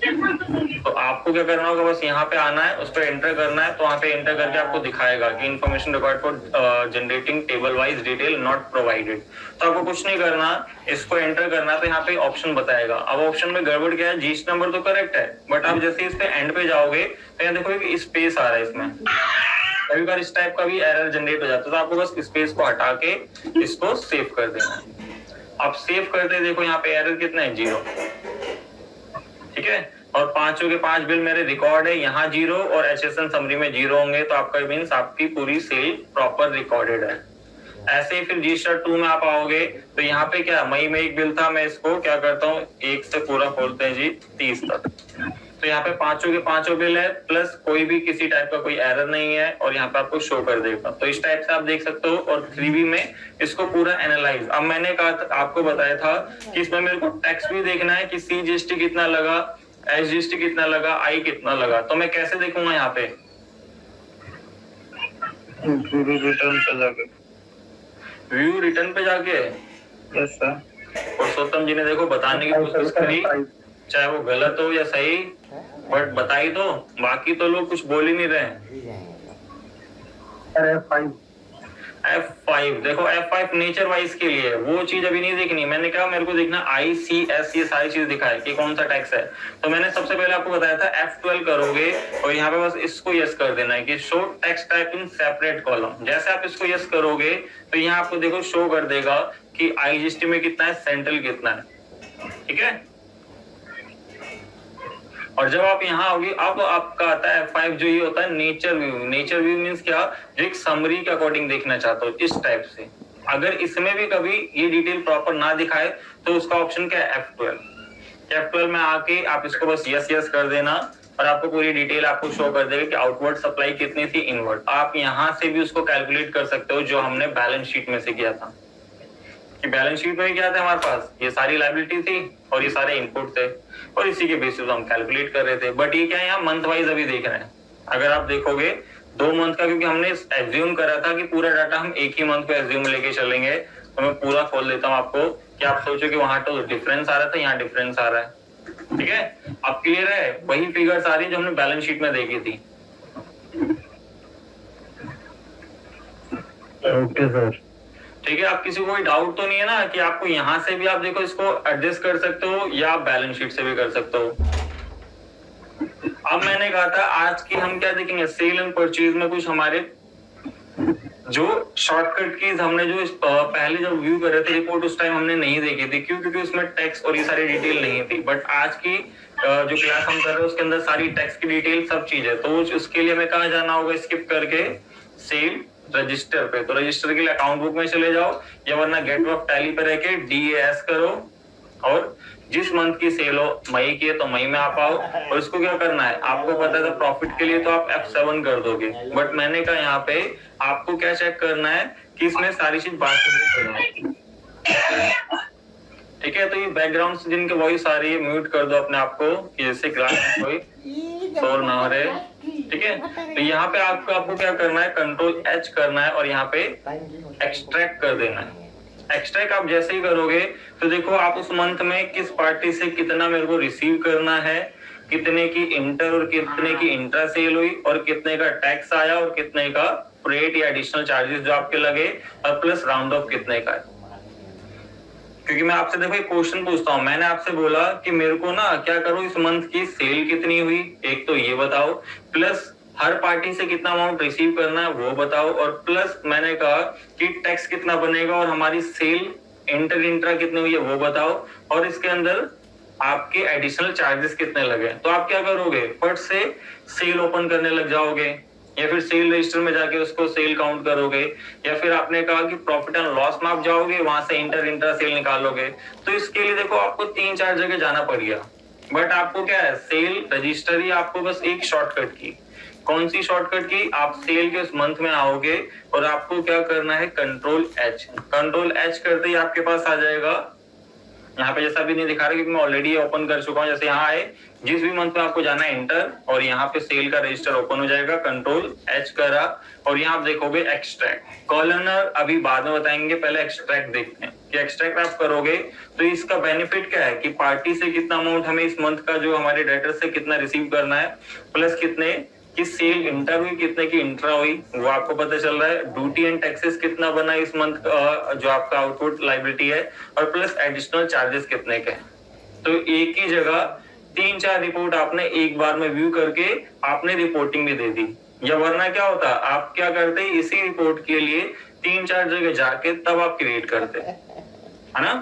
तो आपको क्या करना होगा, बस यहाँ पे आना है, उस पर एंटर करना है, तो वहाँ पे एंटर करके आपको दिखाएगा कि information required for generating table wise detail not provided. तो आपको कुछ नहीं करना, इसको एंटर करना, तो यहाँ पे ऑप्शन बताएगा। अब ऑप्शन में गड़बड़ क्या है, जीएसटी नंबर तो करेक्ट है बट आप जैसे इस पे एंड पे जाओगे तो यहाँ देखोगे कि स्पेस आ रहा है इसमें, कभी बार इस टाइप का भी एरर जनरेट हो जाता है, तो आपको बस स्पेस को हटा के इसको सेव कर देना है। आप सेव करते देखो यहाँ पे एरर कितना है, 0। ठीक है, और 5 के 5 बिल मेरे रिकॉर्ड है, यहाँ 0 और HSN समरी में 0 होंगे, तो आपका मीन्स आपकी पूरी सेल प्रॉपर रिकॉर्डेड है। ऐसे ही फिर रजिस्टर 2 में आप आओगे तो यहाँ पे क्या, मई में एक बिल था, मैं इसको क्या करता हूँ 1 से पूरा खोलते हैं जी 30 तक, तो यहाँ पे 5 के 5 बिल है प्लस कोई भी किसी टाइप का कोई एरर नहीं है और यहाँ पे आपको शो कर देगा। तो इस टाइप से आप देख सकते हो। और 3B में इसको पूरा एनालाइज, अब मैंने कहा आपको बताया था कि इसमें मेरे को टैक्स भी देखना है कि CGST कितना लगा, SGST कितना लगा, I कितना लगा, तो मैं कैसे देखूंगा यहाँ पे, रिटर्न पे जाके, व्यू रिटर्न पे जाके। Yes sir. पुरुषोत्तम जी ने देखो बताने की कोशिश करी, चाहे वो गलत हो या सही, बट बताई तो, बाकी तो लोग कुछ बोल ही नहीं रहे। F5 देखो, F5 नेचर वाइज के लिए वो चीज अभी नहीं देखनी, मैंने कहा मेरे को देखना ICS, ये सारी चीज दिखाए कि कौन सा टैक्स है। तो मैंने सबसे पहले आपको बताया था F12 करोगे और यहाँ पे बस इसको यस कर देना है कि show tax type in separate column. जैसे आप इसको यस करोगे तो यहाँ आपको देखो शो कर देगा कि IGST में कितना है, सेंट्रल कितना है। ठीक है, और जब आप यहाँ आओगे अब आपका आता है F5, जो ये होता है nature view. Nature view means क्या, जो एक समरी के अकॉर्डिंग देखना चाहते हो इस टाइप से। अगर इसमें भी कभी ये डिटेल प्रॉपर ना दिखाए तो उसका ऑप्शन क्या है, F12 में आके आप इसको बस यस यस कर देना और आपको पूरी डिटेल आपको शो कर देगा कि आउटवर्ड सप्लाई कितनी थी, इनवर्ड। आप यहाँ से भी उसको कैलकुलेट कर सकते हो, जो हमने बैलेंस शीट में से किया था। कि बैलेंस शीट में क्या था हमारे पास, ये सारी लायबिलिटी थी और ये सारे इनपुट थे और इसी के बेसिस हम कैलकुलेट कर रहे थे। बट ये क्या है, यहाँ मंथ वाइज अभी देख रहे हैं। अगर आप देखोगे 2 मंथ का, क्योंकि हमने एज्यूम करा था कि पूरा डाटा हम एक ही मंथ पे एज्यूम लेके चलेंगे, तो मैं पूरा खोल देता हूँ आपको कि आप सोचो कि वहां तो डिफरेंस आ रहा था, यहाँ डिफरेंस आ रहा है। ठीक है, अब क्लियर है, वही फिगर्स आ रही है जो हमने बैलेंस शीट में देखी थी। Okay sir. ठीक है, आप किसी को कोई डाउट तो नहीं है ना कि आपको यहाँ से भी आप देखो इसको एडजस्ट कर सकते हो या आप बैलेंस शीट से भी कर सकते हो। अब मैंने कहा था आज की हम क्या देखेंगे, सेल एंड परचेज में कुछ हमारे जो शॉर्टकट कीज हमने जो पहले जब व्यू कर रहे थे रिपोर्ट, उस टाइम हमने नहीं देखी थी। क्यों? क्योंकि उसमें टेक्स्ट और ये सारी डिटेल नहीं थी। बट आज की जो क्लास हम कर रहे हैं उसके अंदर सारी टैक्स की डिटेल सब चीज है। तो उसके लिए हमें कहाँ जाना होगा, स्किप करके सेल रजिस्टर पे। तो रजिस्टर के लिए अकाउंट बुक में चले जाओ या वरना गेट ऑफ टैली पे रह के DAS करो और जिस मंथ की सेल हो, मई की है तो मई में आप आओ। और इसको क्या करना है, आपको पता था प्रॉफिट के लिए तो आप F7 कर दोगे, बट मैंने कहा यहाँ पे आपको क्या चेक करना है कि इसमें सारी चीज बात ठीक है। तो ये बैकग्राउंड से जिनके वॉइस आ रही है म्यूट कर दो अपने आप को कि जैसे क्लास में कोई शोर ना हो रहे, ठीक है। तो यहाँ पे आपको क्या करना है, Ctrl H करना है और यहाँ पे एक्सट्रैक्ट कर देना है। एक्सट्रैक्ट आप जैसे ही करोगे तो देखो आप उस मंथ में किस पार्टी से कितना मेरे को रिसीव करना है, कितने की इंटर और कितने की इंट्रा सेल हुई और कितने का टैक्स आया और कितने का फ्रेट या एडिशनल चार्जेस जो आपके लगे और प्लस राउंड ऑफ कितने का है। क्योंकि मैं आपसे देखो एक क्वेश्चन पूछता हूँ, मैंने आपसे बोला कि मेरे को ना क्या करो इस मंथ की सेल कितनी हुई, एक तो ये बताओ, प्लस हर पार्टी से कितना अमाउंट रिसीव करना है वो बताओ, और प्लस मैंने कहा कि टैक्स कितना बनेगा और हमारी सेल इंटर इंट्रा कितनी हुई है वो बताओ, और इसके अंदर आपके एडिशनल चार्जेस कितने लगे। तो आप क्या करोगे, फट से सेल ओपन करने लग जाओगे या फिर सेल रजिस्टर में जाके उसको सेल काउंट करोगे, या फिर आपने कहा कि प्रॉफिट एंड लॉस में आप जाओगे वहां से इंटर इंट्रा सेल निकालोगे। तो इसके लिए देखो आपको 3-4 जगह जाना पड़ गया, बट आपको क्या है, सेल रजिस्टर ही आपको बस एक शॉर्टकट की। कौन सी शॉर्टकट की, आप सेल के उस मंथ में आओगे और आपको क्या करना है, Ctrl H करते ही आपके पास आ जाएगा। यहाँ पे जैसा भी नहीं दिखा रहा क्योंकि मैं ऑलरेडी ओपन कर चुका हूँ। जैसे यहाँ आए, जिस भी मंथ में आपको जाना है इंटर और यहाँ पे सेल का रजिस्टर ओपन हो जाएगा, Ctrl H करा और यहाँ आप देखोगे एक्सट्रैक्ट। कॉलनर अभी बाद में बताएंगे, पहले एक्सट्रैक्ट देखते हैं कि एक्सट्रैक्ट आप करोगे तो इसका बेनिफिट क्या है कि पार्टी से कितना अमाउंट हमें इस मंथ का जो हमारे डेटर से कितना रिसीव करना है, प्लस कितने कि सेल इंटर हुई, कितने की इंट्रा हुई वो आपको पता चल रहा है, ड्यूटी एंड टैक्सेस कितना बना इस मंथ जो आपका आउटपुट लायबिलिटी है, और प्लस एडिशनल चार्जेस कितने के। तो एक ही जगह 3-4 रिपोर्ट आपने एक बार में व्यू करके आपने रिपोर्टिंग भी दे दी, या वरना क्या होता आप क्या करते इसी रिपोर्ट के लिए 3-4 जगह जाके तब आप क्रिएट करते, है ना।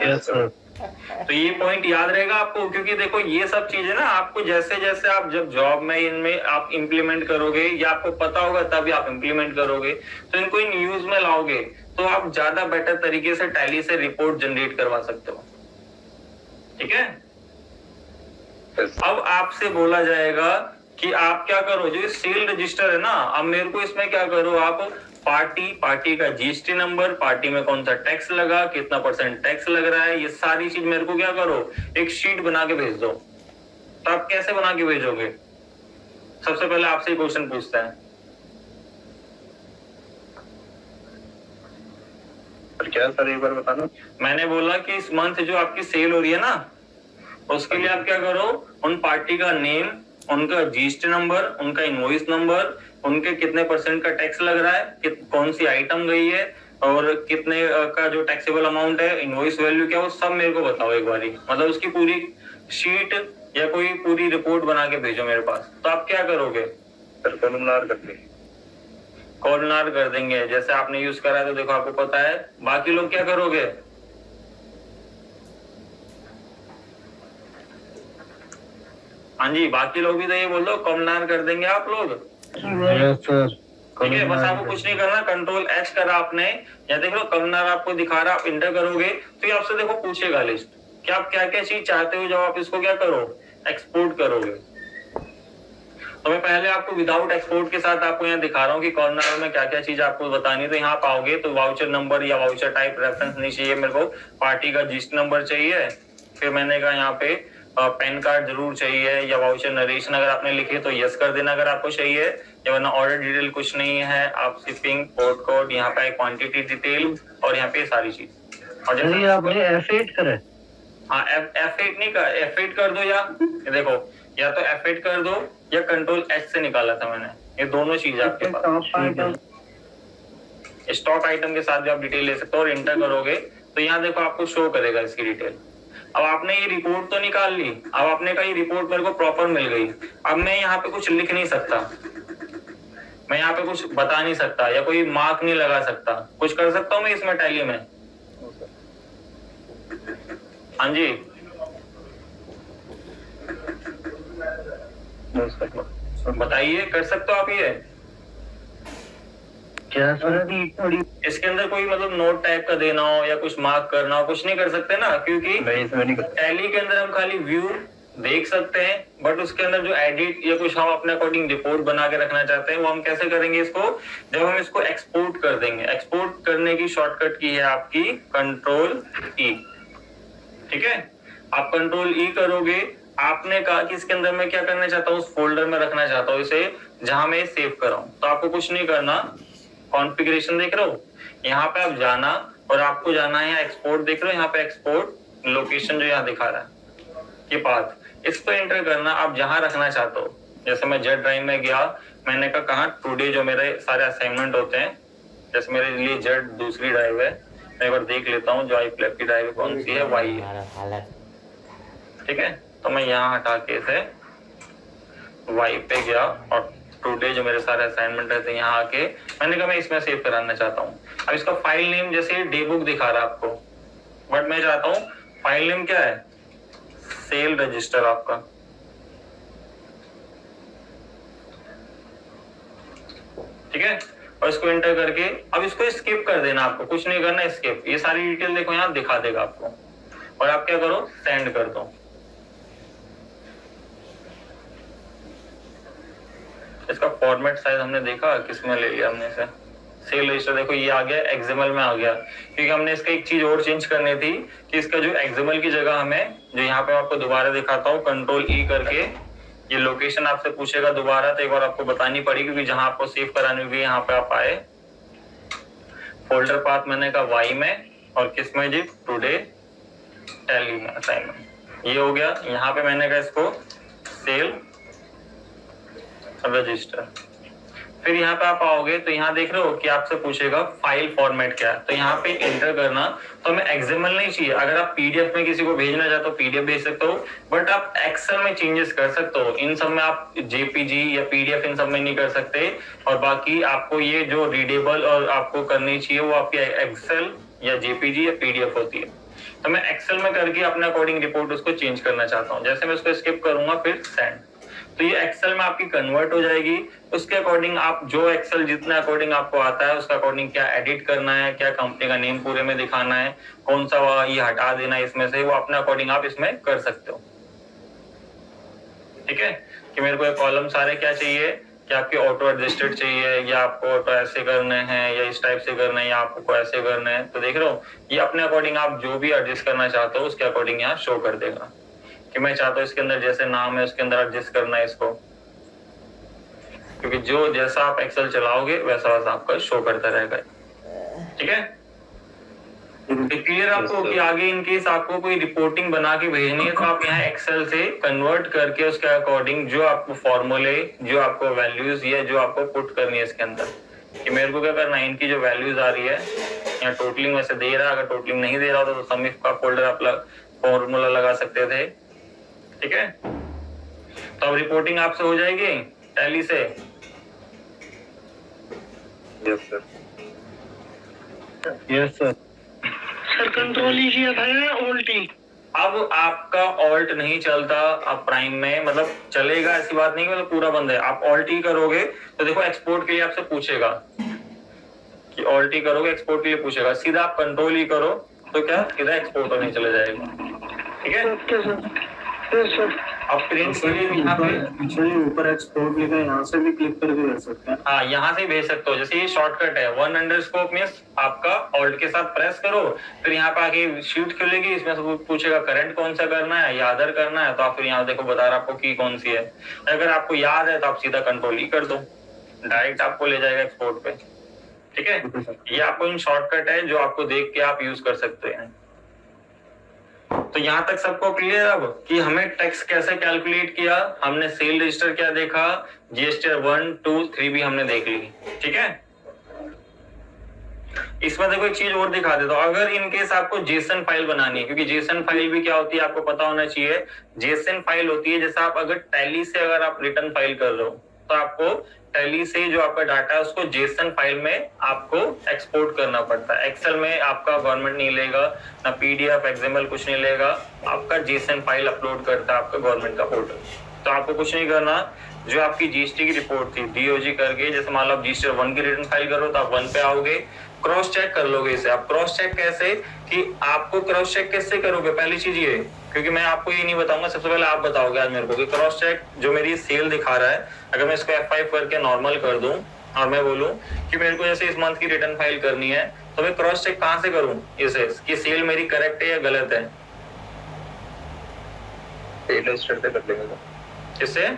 Yes sir. तो ये पॉइंट याद रहेगा आपको, क्योंकि देखो ये सब चीजें ना आपको जैसे जैसे आप जब जॉब में इनमें आप इंप्लीमेंट करोगे या आपको पता होगा तभी आप इंप्लीमेंट करोगे, तो इनको इन यूज में लाओगे तो आप ज्यादा बेटर तरीके से टैली से रिपोर्ट जनरेट करवा सकते हो, ठीक है। अब आपसे बोला जाएगा कि आप क्या करो, जो सेल रजिस्टर है ना, अब मेरे को इसमें क्या करो, आप पार्टी का GST नंबर, पार्टी में कौन सा टैक्स लगा, कितना % टैक्स लग रहा है, ये सारी चीज मेरे को क्या करो एक शीट बना के भेज दो। तो आप कैसे बना के भेजोगे, सबसे पहले आपसे क्वेश्चन पूछते हैं। क्या सर एक बार बताना। मैंने बोला कि इस मंथ जो आपकी सेल हो रही है ना, उसके लिए आप क्या करो, उन पार्टी का नेम, उनका GST नंबर, उनका इनवॉइस नंबर, उनके कितने % का टैक्स लग रहा है, कौन सी आइटम गई है और कितने का जो टैक्सेबल अमाउंट है, इनवॉइस वैल्यू क्या, वो सब मेरे को बताओ एक बारी। मतलब उसकी पूरी शीट या कोई पूरी रिपोर्ट बना के भेजो मेरे पास। तो आप क्या करोगे सर, कॉलमनार करके कॉलमनार कर देंगे, जैसे आपने यूज करा है तो देखो आपको पता है। बाकी लोग क्या करोगे, हाँ जी बाकी लोग भी तो ये बोल दो कॉलमनार कर देंगे आप लोग। Yes sir. ठीक है, बस आपको कुछ नहीं करना, Ctrl H करा आपने, या देख लो कॉलमनार आपको दिखा रहा, आप इंटर करोगे तो ये आपसे देखो पूछेगा लिस्ट कि आप क्या क्या चीज चाहते हो, जब आप इसको क्या करो एक्सपोर्ट करोगे। तो मैं पहले आपको विदाउट एक्सपोर्ट के साथ आपको यहाँ दिखा रहा हूँ कि कॉलमनार में क्या क्या चीज आपको बतानी है। तो यहाँ पाओगे तो वाउचर नंबर या वाउचर टाइप रेफरेंस नहीं चाहिए मेरे को, पार्टी का GST नंबर चाहिए, फिर मैंने कहा यहाँ पे पैन कार्ड जरूर चाहिए, या वाउचर नरेशन अगर आपने लिखे तो यस कर देना अगर आपको चाहिए, या वरना ऑर्डर डिटेल कुछ नहीं है, आप शिपिंग पोर्ट कोड, यहाँ पे क्वांटिटी डिटेल और यहाँ पे सारी चीज। और जैसे आपने F8 करा, हाँ F8 नहीं कर, F8 कर दो, या देखो या तो F8 कर दो या Ctrl H से निकाला था मैंने, ये दोनों चीज आपके पास। स्टॉक आइटम के साथ भी आप डिटेल ले सकते हो और इंटर करोगे तो यहाँ देखो आपको शो करेगा इसकी डिटेल। अब आपने ये रिपोर्ट तो निकाल ली, अब आपने कहा ये रिपोर्ट मेरे को प्रॉपर मिल गई, अब मैं यहाँ पे कुछ लिख नहीं सकता, मैं यहाँ पे कुछ बता नहीं सकता या कोई मार्क नहीं लगा सकता, कुछ कर सकता हूँ मैं इसमें टैली में। हाँ जी, बताइए, कर सकते हो आप ये? क्या सर? थोड़ी इसके अंदर कोई मतलब नोट टाइप का देना हो या कुछ मार्क करना हो, कुछ नहीं कर सकते ना, क्योंकि टैली के अंदर हम खाली व्यू देख सकते हैं, बट उसके अंदर जो एडिट या कुछ हम अपने अकॉर्डिंग रिपोर्ट बना के रखना चाहते हैं, वो हम कैसे करेंगे इसको? जब हम इसको एक्सपोर्ट कर देंगे। एक्सपोर्ट करने की शॉर्टकट की है आपकी कंट्रोल ई। ठीक है, आप कंट्रोल ई करोगे। आपने कहा कि इसके अंदर मैं क्या करना चाहता हूँ, उस फोल्डर में रखना चाहता हूँ इसे जहां मैं सेव कर रहा हूँ। तो आपको कुछ नहीं करना, कॉन्फ़िगरेशन देख रहे हो, यहाँ पे आप जाना और आपको जाना है एक्सपोर्ट, देख रहे हो यहाँ पे एक्सपोर्ट लोकेशन जो यहाँ दिखा रहा है ये पाथ, इसको एंटर करना आप जहां रखना चाहते हो। जैसे मैं जेट ड्राइव में गया, मैंने कहा कहा टुडे जो मेरे सारे असाइनमेंट होते हैं, जैसे मेरे लिए जेट दूसरी ड्राइव है, मैं एक बार देख लेता हूँ जो आई फ्लैप की ड्राइव कौन सी है, वाई है। ठीक है, तो मैं यहाँ हटा के इसे वाई पे गया और टुडे जो मेरे सारे असाइनमेंट रहते हैं यहाँ आके मैंने कहा मैं इसमें सेव कराना चाहता हूँ। अब इसका फाइल नेम जैसे डे बुक दिखा रहा है आपको, बट मैं चाहता हूँ फाइल नेम क्या है, सेल रजिस्टर आपका। ठीक है, और इसको एंटर करके अब इसको स्किप कर देना, आपको कुछ नहीं करना, स्किप। ये सारी डिटेल देखो यहाँ दिखा देगा आपको, और आप क्या करो, सेंड कर दो। इसका फॉर्मेट साइज हमने देखा किसमें ले लिया हमने इसे, सेल रजिस्टर देखो ये आ गया, एक्सएमएल में आ गया, क्योंकि हमने इसका एक चीज और चेंज करनी थी कि इसका जो एक्सएमएल की जगह हमें, जो यहाँ पे आपको दोबारा दिखाता हूँ कंट्रोल ई करके, ये लोकेशन आपसे पूछेगा दोबारा, तो एक बार आपको बतानी पड़ी क्योंकि जहां आपको सेव करानी होगी यहाँ पे आप आए, फोल्डर पाथ मैंने कहा वाई में, और किस में जी, टुडे टैली में असाइनमेंट, ये हो गया। यहाँ पे मैंने कहा इसको सेल रजिस्टर। फिर यहाँ पे आप आओगे तो यहाँ देख रहे हो कि आपसे पूछेगा फाइल फॉर्मेट क्या है, तो यहाँ पे एंटर करना। तो हमें एक्सएमएल नहीं चाहिए, अगर आप पीडीएफ में किसी को भेजना चाहते हो पीडीएफ भेज सकते हो, बट आप एक्सेल में चेंजेस कर सकते हो। इन सब में आप जेपीजी या पीडीएफ इन सब में नहीं कर सकते, और बाकी आपको ये जो रीडेबल और आपको करनी चाहिए वो आपकी एक्सेल या जेपीजी या पीडीएफ होती है। तो मैं एक्सेल में करके अपने अकॉर्डिंग रिपोर्ट उसको चेंज करना चाहता हूँ। जैसे मैं उसको स्किप करूंगा फिर सेंड, तो ये एक्सेल में आपकी कन्वर्ट हो जाएगी। उसके अकॉर्डिंग आप जो एक्सेल जितना अकॉर्डिंग आपको आता है उसका अकॉर्डिंग क्या एडिट करना है, क्या कंपनी का नेम पूरे में दिखाना है, कौन सा ये हटा देना है इसमें से, वो अपने अकॉर्डिंग आप इसमें कर सकते हो। ठीक है, कि मेरे को ये कॉलम सारे क्या चाहिए, कि आपके ऑटो एडजस्टेड चाहिए, या आपको ऑटो ऐसे करने हैं, या इस टाइप से करना है, या आपको ऐसे करना है। तो देख रहे हो ये अपने अकॉर्डिंग आप जो भी एडजस्ट करना चाहते हो उसके अकॉर्डिंग यहाँ शो कर देगा, कि मैं चाहता हूँ इसके अंदर जैसे नाम है उसके अंदर एडजस्ट करना है इसको, क्योंकि जो जैसा आप एक्सेल चलाओगे वैसा वैसा आपका शो करता रहेगा। ठीक है, क्लियर आपको कि आगे इन केस आपको कोई रिपोर्टिंग बना के भेजनी है तो आप यहाँ एक्सेल से कन्वर्ट करके उसके अकॉर्डिंग जो आपको फॉर्मूले, जो आपको वैल्यूज या जो आपको पुट करनी है इसके अंदर, कि मेरे को क्या करना है, इनकी जो वैल्यूज आ रही है यहाँ टोटलिंग में से दे रहा है, अगर टोटलिंग नहीं दे रहा होता तो सम इफ का फोल्डर आप फॉर्मूला लगा सकते थे। ठीक है, तो अब रिपोर्टिंग आपसे हो जाएगी टैली से। Yes sir, yes sir. Sir control ही किया था या ऑल्ट ही? अब आपका ऑल्ट नहीं चलता, अब प्राइम में मतलब चलेगा ऐसी बात नहीं, मतलब पूरा बंद है। आप ऑल्ट ही करोगे तो देखो एक्सपोर्ट के लिए आपसे पूछेगा कि ऑल्ट ही करोगे, एक्सपोर्ट के लिए पूछेगा। सीधा आप कंट्रोल ही करो तो क्या सीधा एक्सपोर्ट होने चले जाएगा। ठीक है, ओके सर, यस सर। अब प्रिंट के लिए यहाँ पे एक्चुअली ऊपर एक्सपोर्ट लिखा है, यहाँ से भी क्लिक करके कर सकते हैं। हाँ, यहाँ से भेज सकते हो। जैसे ये शॉर्टकट है 1_ मींस आपका ऑल्ट के साथ प्रेस करो, फिर यहाँ पे आके शीट खुलेगी, इसमें से पूछेगा करंट कौन सा करना है या अदर करना है, तो आप फिर यहाँ देखो बता रहा आपको की कौन सी है। अगर आपको याद है तो आप सीधा कंट्रोल ही कर दो, डायरेक्ट आपको ले जाएगा एक्सपोर्ट पे। ठीक है, ये आपको इन शॉर्टकट है जो आपको देख के आप यूज कर सकते हैं। तो यहाँ तक सबको क्लियर अब कि हमें टैक्स कैसे कैलकुलेट किया, हमने सेल रजिस्टर क्या देखा, जीएसटी 1, 2, 3 भी हमने देख ली। ठीक है, इसमें देखो एक चीज और दिखा देता हूं। अगर इनकेस आपको जेसन फाइल बनानी है, क्योंकि जेसन फाइल भी क्या होती है आपको पता होना चाहिए। जेसन फाइल होती है जैसे आप अगर टैली से अगर आप रिटर्न फाइल कर रहे हो तो आपको टैली से जो आपका डाटा है उसको जेसन फाइल में आपको एक्सपोर्ट करना पड़ता है। एक्सेल में आपका गवर्नमेंट नहीं लेगा, ना पीडीएफ एक्सएमएल कुछ नहीं लेगा, आपका जेसन फाइल अपलोड करता है आपका गवर्नमेंट का पोर्टल। तो आपको कुछ नहीं करना, जो आपकी जीएसटी की रिपोर्ट थी डीओजी करके, जैसे मान लो आप जीएसटी 1 की रिटर्न फाइल करो तो आप 1 पे आओगे, क्रॉस चेक कर लोगे इसे। आप क्रॉस चेक कैसे, कि आपको क्रॉस चेक कैसे करोगे, पहली चीज ये, क्योंकि मैं आपको ये नहीं बताऊंगा, सबसे पहले आप बताओगे आज मेरे को कि क्रॉस चेक जो मेरी सेल दिखा रहा है, अगर मैं इसको F5 करके नॉर्मल कर दूं और मैं बोलूं कि मेरे को जैसे इस मंथ की रिटर्न फाइल करनी है, तो मैं क्रॉस चेक कहां से करूं इसे, कि सेल मेरी करेक्ट है या गलत है? सेल रजिस्टर से कर लेंगे। इससे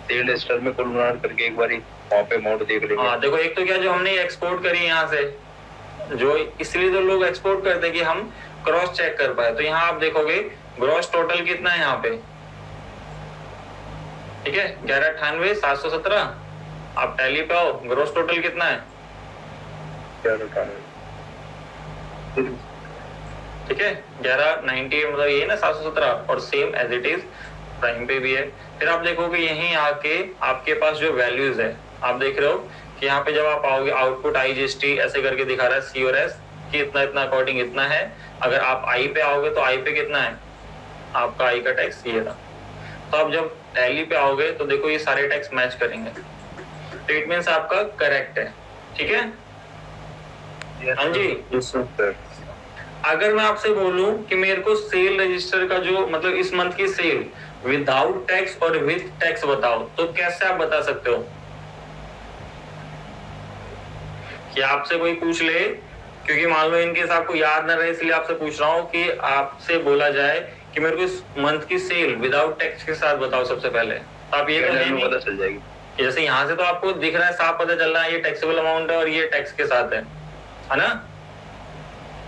सेल रजिस्टर में कुल मिलाकर करके एक बार वहाँ पे अमाउंट देख लेंगे। हाँ देखो, एक तो क्या जो हमने एक्सपोर्ट करी यहाँ से, जो इसलिए तो लोग एक्सपोर्ट करते हैं कि हम क्रॉस चेक कर पाए। तो यहाँ आप देखोगे ग्रॉस टोटल कितना है यहाँ पे, ठीक है 1198,717। आप टैली पे आओ, ग्रॉस टोटल कितना है, 1198, ठीक है 1198, मतलब ये ना 717, और same as it is Prime पे भी है। फिर आप देखोगे यहीं आके आपके पास जो वैल्यूज है, आप देख रहे हो कि यहाँ पे जब आप आओगे आउटपुट IGST ऐसे करके दिखा रहा है C और S कि इतना इतना अकॉर्डिंग इतना है। अगर आप I पे आओगे तो I पे कितना है, आपका I का टैक्स ये था। तो आप जब टैली पे आओगे तो देखो ये सारे टैक्स मैच करेंगे, तो इट मींस आपका करेक्ट है, ठीक है। हाँ जी, अगर मैं आपसे बोलूं कि मेरे को सेल रजिस्टर का जो मतलब इस मंथ की सेल विदाउट टैक्स और विद टैक्स बताओ, तो कैसे आप बता सकते हो? कि आपसे कोई पूछ ले, क्योंकि मान लो इनकेस आपको याद ना रहे इसलिए आपसे पूछ रहा हूँ कि आपसे बोला जाए कि मेरे को इस मंथ की सेल विदाउट टैक्स के साथ बताओ सबसे पहले, तो आप ये कहेंगे पता चल जाएगी। जैसे यहाँ से तो आपको दिख रहा है, साफ पता चल रहा है ये टैक्सेबल अमाउंट है और ये टैक्स के साथ है ना।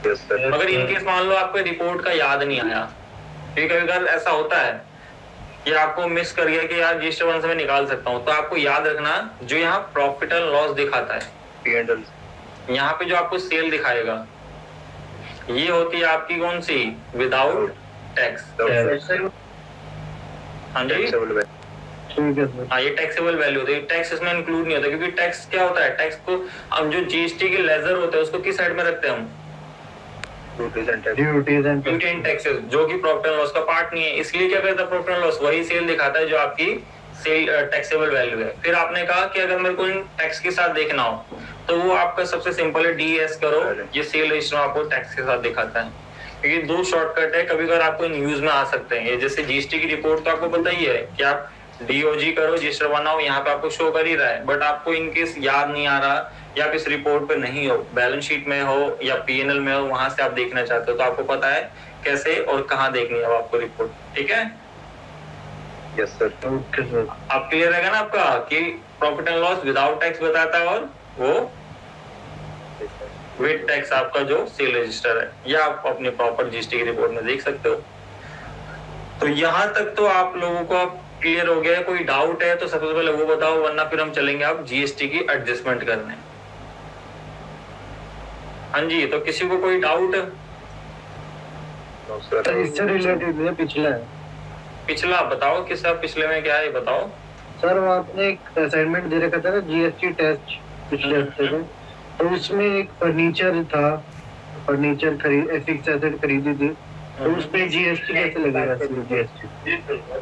मगर इनकेस मान लो आपको रिपोर्ट का याद नहीं आया, कभी कभी ऐसा होता है कि आपको मिस कर गया कि यार जीएसटी 1 से मैं निकाल सकता हूँ, तो आपको याद रखना जो यहाँ प्रॉफिट एंड लॉस दिखाता है, यहाँ पे जो आपको सेल दिखाएगा ये होती है आपकी कौन सी, विदाउट टैक्स। हाँ जी, हाँ ये टैक्सेबल वैल्यू होती है, टैक्स इसमें इंक्लूड नहीं होता, क्योंकि टैक्स क्या होता है, टैक्स को हम जो जीएसटी के लेजर होते हैं उसको किस साइड में रखते हैं हम, ड्यूटी एंड टैक्सेस, जो कि प्रॉफिट एंड लॉस का पार्ट नहीं है। इसलिए क्या करता है प्रॉफिट एंड लॉस, वही सेल दिखाता है जो आपकी सेल टैक्सेबल वैल्यू है। फिर आपने कहा कि अगर मेरे को इन टैक्स के साथ देखना हो तो वो आपका सबसे सिंपल है DES करो, ये सेल रजिस्टर आपको टैक्स के साथ दिखाता है। क्योंकि 2 शॉर्टकट है, कभी कभी आपको इन यूज में आ सकते हैं। ये जैसे जीएसटी की रिपोर्ट तो आपको पता ही है कि आप DOG करो, रजिस्टर बनाओ, यहाँ पे आपको शो कर ही रहा है, बट आपको इनकेस याद नहीं आ रहा या आप इस रिपोर्ट पे नहीं हो, बैलेंस शीट में हो या PNL में हो, वहां से आप देखना चाहते हो, तो आपको पता है कैसे और कहाँ देखनी है आपको रिपोर्ट, ठीक है। Yes sir, okay sir. आप क्लियर रहेगा ना आपका कि profit and loss without tax बताता है और वो विद टैक्स आपका जो सेल रजिस्टर है, या आप अपने प्रॉपर जीएसटी की रिपोर्ट में देख सकते हो। तो यहाँ तक तो आप लोगों को क्लियर हो गया है। कोई डाउट है तो सबसे पहले वो बताओ, वरना फिर हम चलेंगे आप जीएसटी की एडजस्टमेंट करने। हाँ जी, तो किसी को कोई डाउट? इससे रिलेटेड है पिछला बताओ, किस पिछले में क्या है बताओ। सर वो आपने एक असाइनमेंट दे रखा था ना जीएसटी टेस्ट पिछले हफ्ते में, तो उसमें एक फर्नीचर था, फर्नीचर फिक्स एसेट खरीदी थी, तो उसमें जीएसटी कैसे लगेगा? जीएसटी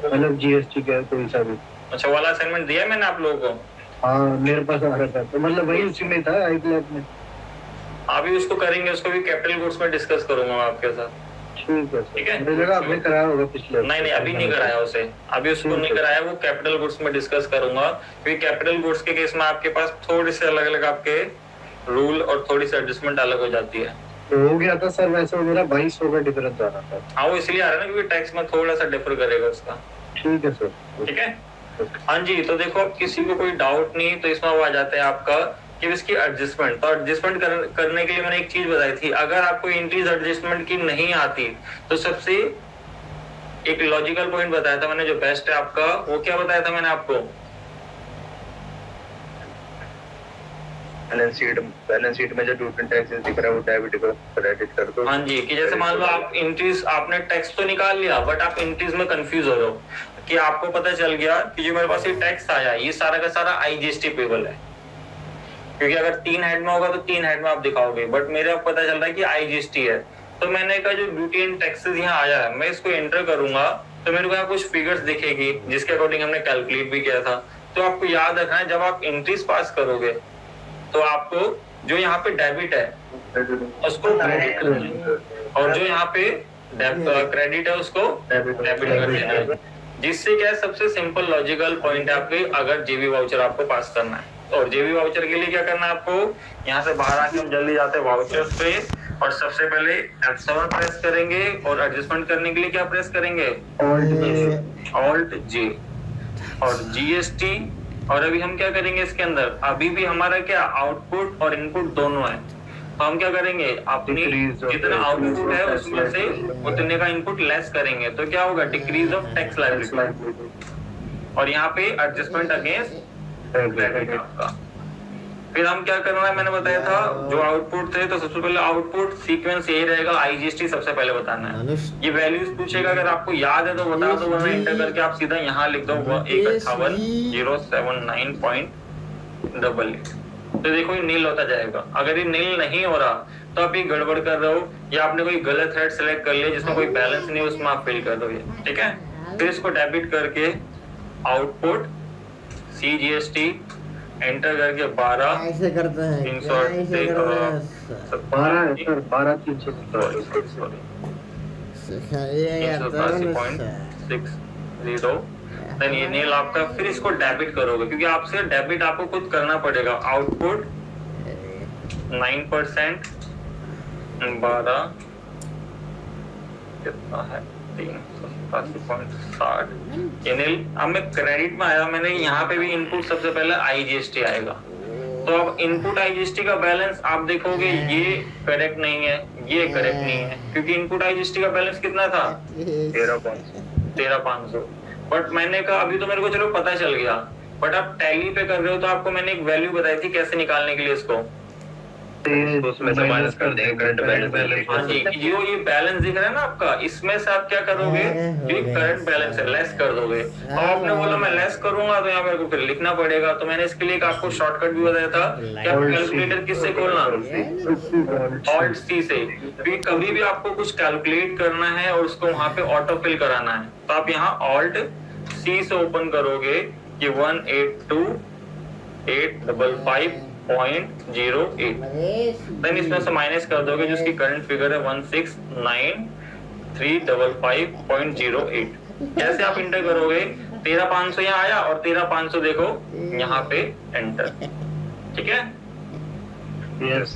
मतलब जीएसटी क्या कोई सा भी। अच्छा, वाला असाइनमेंट दिया मैंने आप लोगों को? हाँ मेरे पास आ रहा था, तो मतलब वही उसी में था आई क्लास में। अभी उसको करेंगे, उसको भी कैपिटल गुड्स में डिस्कस करूंगा मैं आपके साथ। ठीक है, मुझे लगा आपने कराया होगा पिछले। नहीं अभी नहीं कराया उसे, अभी उसको नहीं कराया, वो कैपिटल गुड्स में डिस्कस करूंगा। क्योंकि कैपिटल गुड्स के केस में आपके पास थोड़ी से अलग अलग आपके रूल और थोड़ी सी एडजस्टमेंट अलग हो जाती है। तो हो गया था सर, वैसे मेरा 2200 का डिफरेंस आ रहा था। हाँ वो इसलिए आ रहा है ना क्योंकि टैक्स में थोड़ा सा डिफर करेगा उसका। ठीक है सर, ठीक है। हाँ जी, तो देखो अब किसी को कोई डाउट नहीं, तो इसमें वो आ जाता है आपका कि इसकी एडजस्टमेंट। तो एडजस्टमेंट करने के लिए मैंने एक चीज बताई थी, अगर आपको एंट्रीज एडजस्टमेंट की नहीं आती तो सबसे एक लॉजिकल पॉइंट बताया था मैंने, जो बेस्ट है आपका, वो क्या बताया था मैंने आपको? बैलेंस शीट में जो ड्यूटी टैक्सेस दिख रहा है वो डेबिट को क्रेडिट कर दो। हाँ जी, कि जैसे मान लो आप एंट्रीज, आपने टैक्स तो निकाल लिया बट आप एंट्रीज में कंफ्यूज हो रहे हो कि आपको पता चल गया कि जो मेरे पास ये टैक्स आया ये सारा का सारा आईजीएसटी पेबल है, क्योंकि अगर 3 हेड में होगा तो 3 हेड में आप दिखाओगे, बट मेरे को पता चल रहा है कि आईजीएसटी है। तो मैंने कहा जो ड्यूटी एंड टैक्सेस यहाँ आया है मैं इसको एंटर करूंगा तो मेरे को यहाँ कुछ फिगर्स दिखेगी जिसके अकॉर्डिंग हमने कैलकुलेट भी किया था। तो आपको याद रखना है जब आप एंट्रीज पास करोगे तो आपको जो यहाँ पे डेबिट है उसको क्रेडिट करना है और जो यहाँ पे क्रेडिट है उसको डेबिट कर देना है, जिससे क्या है सबसे सिंपल लॉजिकल पॉइंट है आपके अगर जेबी वाउचर आपको पास करना है। और जेबी वाउचर के लिए क्या करना है आपको, यहाँ से बाहर आके हम जल्दी जाते हैं वाउचर्स पे और सबसे पहले F7 प्रेस करेंगे और एडजस्टमेंट करने के लिए क्या प्रेस करेंगे Alt J और जीएसटी। और अभी हम क्या करेंगे इसके अंदर, अभी भी हमारा क्या आउटपुट और इनपुट दोनों है, तो हम क्या करेंगे अपनी जितना आउटपुट है उसमें से उतने का इनपुट लेस करेंगे, तो क्या होगा डिक्रीज ऑफ टैक्स लायबिलिटी। और यहाँ पे एडजस्टमेंट अगेंस्ट क्रेडिट आपका। फिर हम क्या करना है, मैंने बताया था जो आउटपुट थे तो सबसे पहले आउटपुट सीक्वेंस यही रहेगा, आईजीएसटी सबसे पहले बताना है। ये वैल्यूज पूछेगा, अगर आपको याद है तो बता दो वरना एंटर करके आप सीधा यहाँ लिख दो 158,079.88। तो देखो ये नील होता जाएगा। अगर ये नील नहीं हो रहा तो आप ये गड़बड़ कर रहे हो या आपने कोई गलत हेड सेलेक्ट कर लिया जिसमें कोई बैलेंस नहीं, उसमें आप फिल कर दोगे, ठीक है। फिर इसको डेबिट करके आउटपुट सीजीएसटी एंटर करके 12 ऐसे करते हैं 383.60 देन ये नील आपका। फिर इसको डेबिट करोगे क्योंकि आपसे डेबिट आपको खुद करना पड़ेगा। आउटपुट 9% 12 कितना है 387.60 ये नील। अब मैं क्रेडिट में आया, मैंने यहाँ पे भी इनपुट सबसे पहले आईजीएसटी आएगा। तो अब इनपुट आईजीएसटी का बैलेंस आप देखोगे ये करेक्ट नहीं है, ये करेक्ट नहीं है, क्योंकि इनपुट आईजीएसटी का बैलेंस कितना था 13,500। बट मैंने कहा अभी तो मेरे को चलो पता चल गया, बट आप टैली पे कर रहे हो तो आपको मैंने एक वैल्यू बताई थी कैसे निकालने के लिए इसको, उसमें से माइनस कर देंगे करंट बैलेंस। हाँ जी, जो ये बैलेंस दिख रहा है ना आपका, इसमें से आप क्या करोगे जो करंट बैलेंस है लेस कर दोगे। अब आपने बोला मैं लेस करूंगा तो यहाँ मेरे को फिर लिखना पड़ेगा, तो मैंने इसके लिए आपको शॉर्टकट भी बताया था कि आप कैलकुलेटर किससे खोलना, Alt C से। क्योंकि कभी भी आपको कुछ कैलकुलेट करना है और उसको वहां पे ऑटो फिल कराना है तो आप यहाँ Alt C से ओपन करोगे कि 182,855.08 देन इसमें से माइनस कर दोगे जो उसकी करंट फिगर है 169,355.08। कैसे आप इंटर करोगे 13,500 यहाँ आया और 13,500 देखो यहाँ पे एंटर, ठीक है।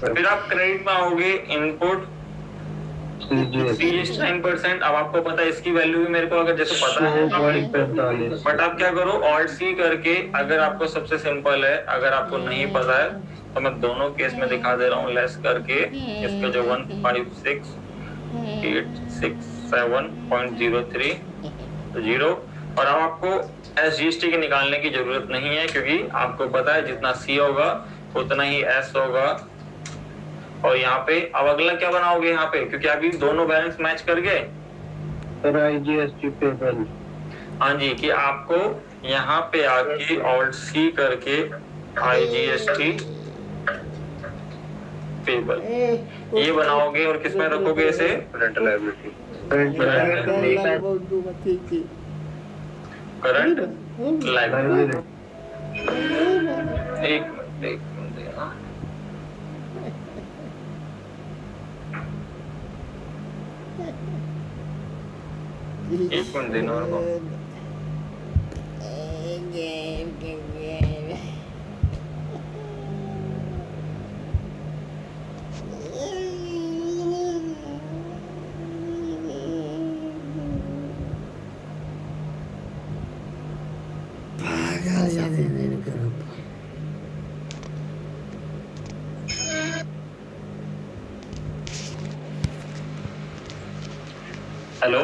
फिर आप क्रेडिट में आओगे इनपुट सीजीएसटी 9%। अब आपको पता है इसकी वैल्यू भी मेरे को अगर जैसे पता है बट आप क्या करो Alt C करके, अगर आपको सबसे सिंपल है, अगर आपको नहीं पता है तो मैं दोनों केस में दिखा दे रहा हूँ लेस करके इसके जो 156,867.03 और अब आपको एसजीएसटी की निकालने की जरूरत नहीं है क्योंकि आपको पता है जितना सी होगा उतना ही एस होगा। और यहाँ पे अब अगला क्या बनाओगे यहाँ पे, क्योंकि अभी दोनों बैलेंस मैच कर गए आईजीएसटी पेबल। हाँ जी, कि आपको यहाँ पे आके Alt C करके आईजीएसटी पेबल ये बनाओगे और किसमें रखोगे इसे करंट लायबिलिटी, करंट लायबिलिटी। एक मिनट देना, एक मिनट देना मेरे को। Hello,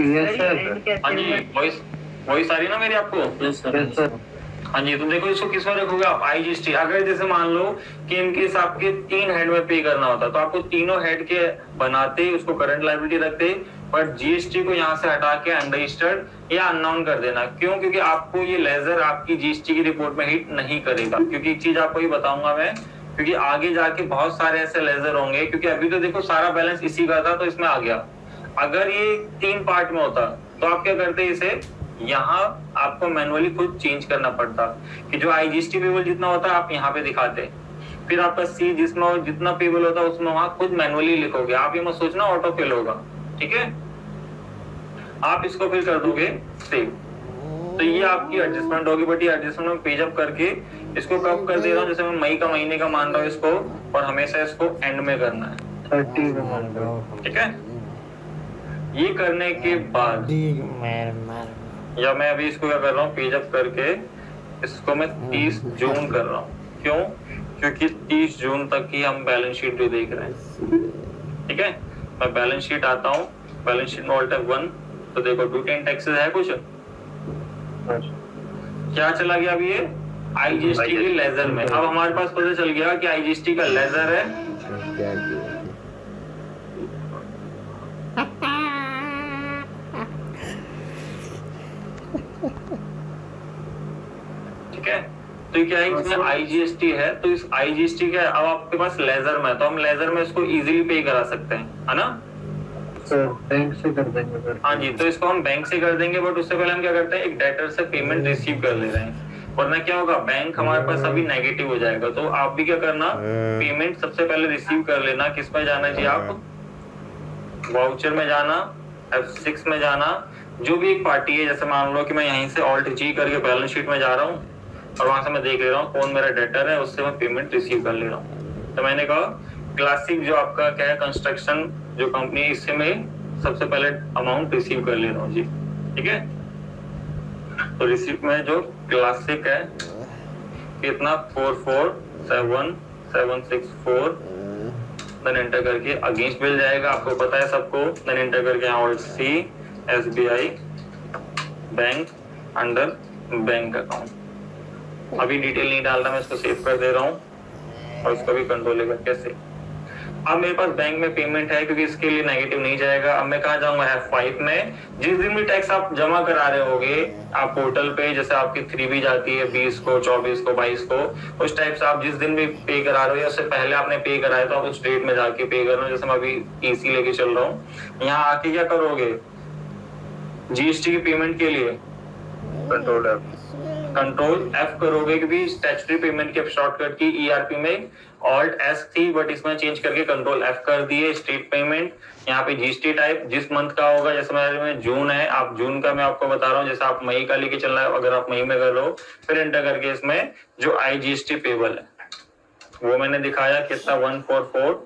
yes sir. हाँ जी, वॉइस आ रही ना मेरी आपको? Yes sir. हाँ जी, तो देखो इसको किस में रखोगे आप, आईजीएसटी। अगर जैसे मान लो कि इनकेस आपके 3 हेड में पे करना होता तो आपको तीनों हेड के बनाते उसको करंट लायबिलिटी रखते, बट जीएसटी को यहाँ से हटा के अनरजिस्टर्ड या अननोन कर देना। क्यों? क्योंकि आपको ये लेजर आपकी जीएसटी की रिपोर्ट में हिट नहीं करेगा। क्योंकि एक चीज आपको ही बताऊंगा मैं, क्योंकि आगे जाके बहुत सारे ऐसे लेजर होंगे, क्योंकि अभी तो देखो सारा बैलेंस इसी का था तो इसमें आ गया। अगर ये 3 पार्ट में होता तो आप क्या करते, इसे यहाँ आपको मैनुअली खुद चेंज करना पड़ता कि जो आईजीएसटी पेबल जितना होता है आप यहाँ पे दिखाते, फिर आपका सी जिसमें जितना पेबल होता है उसमें वहां खुद मैनुअली लिखोगे। आप ये मत सोचना ऑटो फिल होगा, ठीक है। आप इसको फिर कर दोगे सेव, तो ये आपकी एडजस्टमेंट होगी। बट ये एडजस्टमेंट में पेज अप करके इसको कब कर दे रहा हूँ, जैसे मैं मई का महीने का मान रहा हूँ इसको, और हमेशा इसको एंड में करना है, 30 ठीक है। ये करने के बाद या मैं अभी इसको क्या कर रहा हूँ, पेज अप करके इसको मैं 30 जून कर रहा हूँ। क्यों? क्योंकि 30 जून तक की हम बैलेंस शीट भी देख रहे हैं, ठीक है। मैं बैलेंस शीट आता हूँ, बैलेंस शीट में ऑल्ट F1, तो देखो 210 टैक्सेस है कुछ, क्या चला गया अभी ये आईजीएसटी के लेजर में। अब हमारे पास पता चल गया कि आईजीएसटी का लेजर है, ठीक है। तो क्या है, इसमें आईजीएसटी है, तो इस आईजीएसटी के अब आपके पास लेजर में, तो हम लेजर में इसको इजीली पे कर सकते हैं, है ना सर? बैंक से कर देंगे सर। हाँ जी, तो इसको हम बैंक से कर देंगे, बट उससे पहले हम क्या करते हैं, एक डेटर से पेमेंट रिसीव कर ले रहे हैं, वरना क्या होगा, बैंक हमारे पास अभी नेगेटिव हो जाएगा। तो आप भी क्या करना, पेमेंट सबसे पहले रिसीव कर लेना। किस में जाना जी, आप वाउचर में जाना, F6 में जाना, जो भी एक पार्टी है, जैसे मान लो कि मैं यहीं से ऑल्ट G करके बैलेंस शीट में जा रहा हूँ और वहां से मैं देख ले रहा हूँ कौन मेरा डेटर है, उससे मैं पेमेंट रिसीव कर ले रहा हूँ। तो मैंने कहा क्लासिक जो आपका क्या है कंस्ट्रक्शन जो कंपनी, इससे मैं सबसे पहले अमाउंट रिसीव कर ले रहा हूँ जी, ठीक है। तो रिसीव में जो क्लासिक है कितना 447764, देन एंटर करके अगेंस्ट बिल जाएगा, आपको पता है सबको। देन एंटर करके alt C SBI bank under bank account. अभी डिटेल नहीं डालना, मैं इसको सेव कर दे रहा हूँ और इसको भी कंट्रोल लेकर कैसे। अब मेरे पास बैंक में पेमेंट है, क्योंकि इसके लिए नेगेटिव नहीं जाएगा। अब मैं कहाँ जाऊंगा, F5 में। जिस दिन भी टैक्स आप जमा करा रहे होगे आप पोर्टल पे, जैसे आपकी 3B जाती है 20 को 24 को 22 को, उस टाइप से आप जिस दिन भी पे करा रहे हो या उससे पहले आपने पे कराया तो आप उस डेट में जाके पे कर रहे हो। जैसे मैं अभी EC लेके चल रहा हूँ, यहाँ आके क्या करोगे, जीएसटी की पेमेंट के लिए कंट्रोल F करोगे, क्योंकि स्टैट्यूटरी पेमेंट के शॉर्टकट की ERP में ऑल्ट S थी, बट इसमें चेंज करके कंट्रोल F कर दिए। स्टेट पेमेंट, यहाँ पे जीएसटी टाइप जिस मंथ का होगा, जैसे मेरे में जून है, आप जून का मैं आपको बता रहा हूँ, जैसे आप मई का लेके चल रहा है, अगर आप मई में कर लो, फिर एंटर करके इसमें जो आईजीएसटी पेबल है वो मैंने दिखाया कितना 144,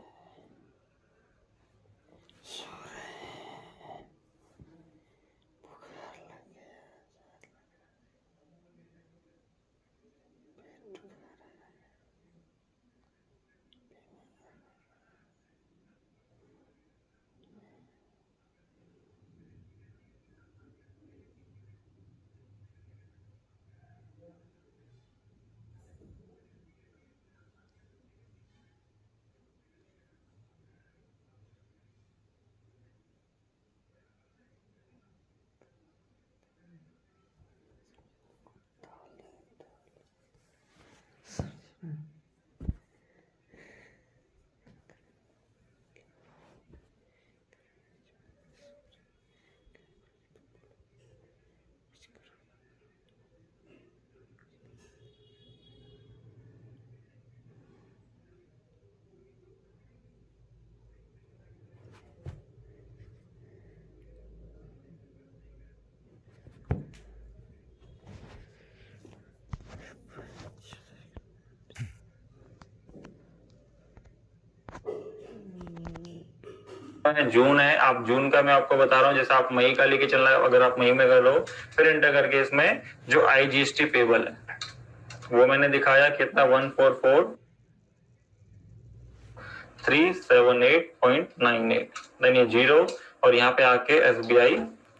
जून है, आप जून का मैं आपको बता रहा हूँ, जैसे आप मई का लेके चल रहे हो, अगर आप मई में कर लो, फिर एंटर करके इसमें जो आईजीएसटी पेबल है वो मैंने दिखाया कितना 144,378.98, देन ये 0, और यहाँ पे आके SBI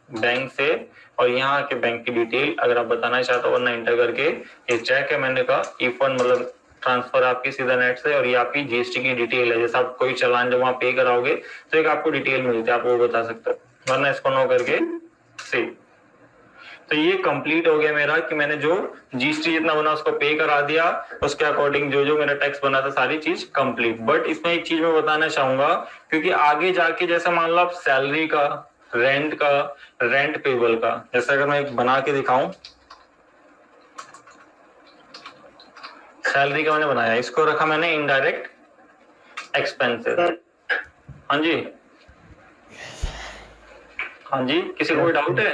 बैंक से और यहाँ के बैंक की डिटेल अगर आप बताना चाहते हो वरना एंटर करके ये चेक है मैंने कहा ई-फंड मतलब ट्रांसफर आपकी सीधा नेट से, और ये आपकी जीएसटी की डिटेल है। जैसे आप कोई चालान जब वहाँ पे कराओगे तो एक आपको डिटेल मिलती है, आप वो बता सकते हो, वरना इसको नो करके सेव। तो ये कंप्लीट हो गया मेरा कि मैंने जो जीएसटी जितना बना उसको पे करा दिया, उसके अकॉर्डिंग जो जो मेरा टैक्स बना था सारी चीज कंप्लीट। बट इसमें एक चीज मैं बताना चाहूंगा, क्योंकि आगे जाके जैसे मान लो आप सैलरी का, रेंट का, रेंट पेबल का, जैसे अगर मैं एक बना के दिखाऊं, सैलरी का मैंने बनाया, इसको रखा मैंने इनडायरेक्ट एक्सपेंसेस। हाँ जी, हाँ जी, किसी को कोई डाउट है?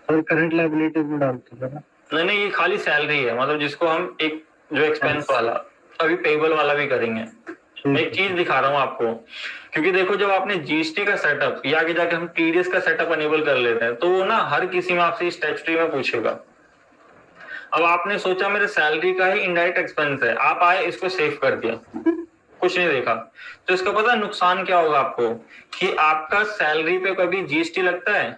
और करंट लायबिलिटीज में डालते हैं ना? नहीं, ये खाली सैलरी है, मतलब जिसको हम एक जो एक्सपेंस वाला अभी पेबल वाला भी करेंगे। मैं एक चीज दिखा रहा हूँ आपको, क्योंकि देखो जब आपने जीएसटी का सेटअप या आगे जाके हम टीडीएस का सेटअप अनेबल कर लेते हैं तो वो ना हर किसी में आपसे स्टैट्यूटरी में पूछेगा। अब आपने सोचा मेरे सैलरी का ही इनडायरेक्ट एक्सपेंस है, आप आए इसको सेव कर दिया, कुछ नहीं देखा, तो इसका पता नुकसान क्या होगा आपको, कि आपका सैलरी पे कभी जीएसटी लगता है?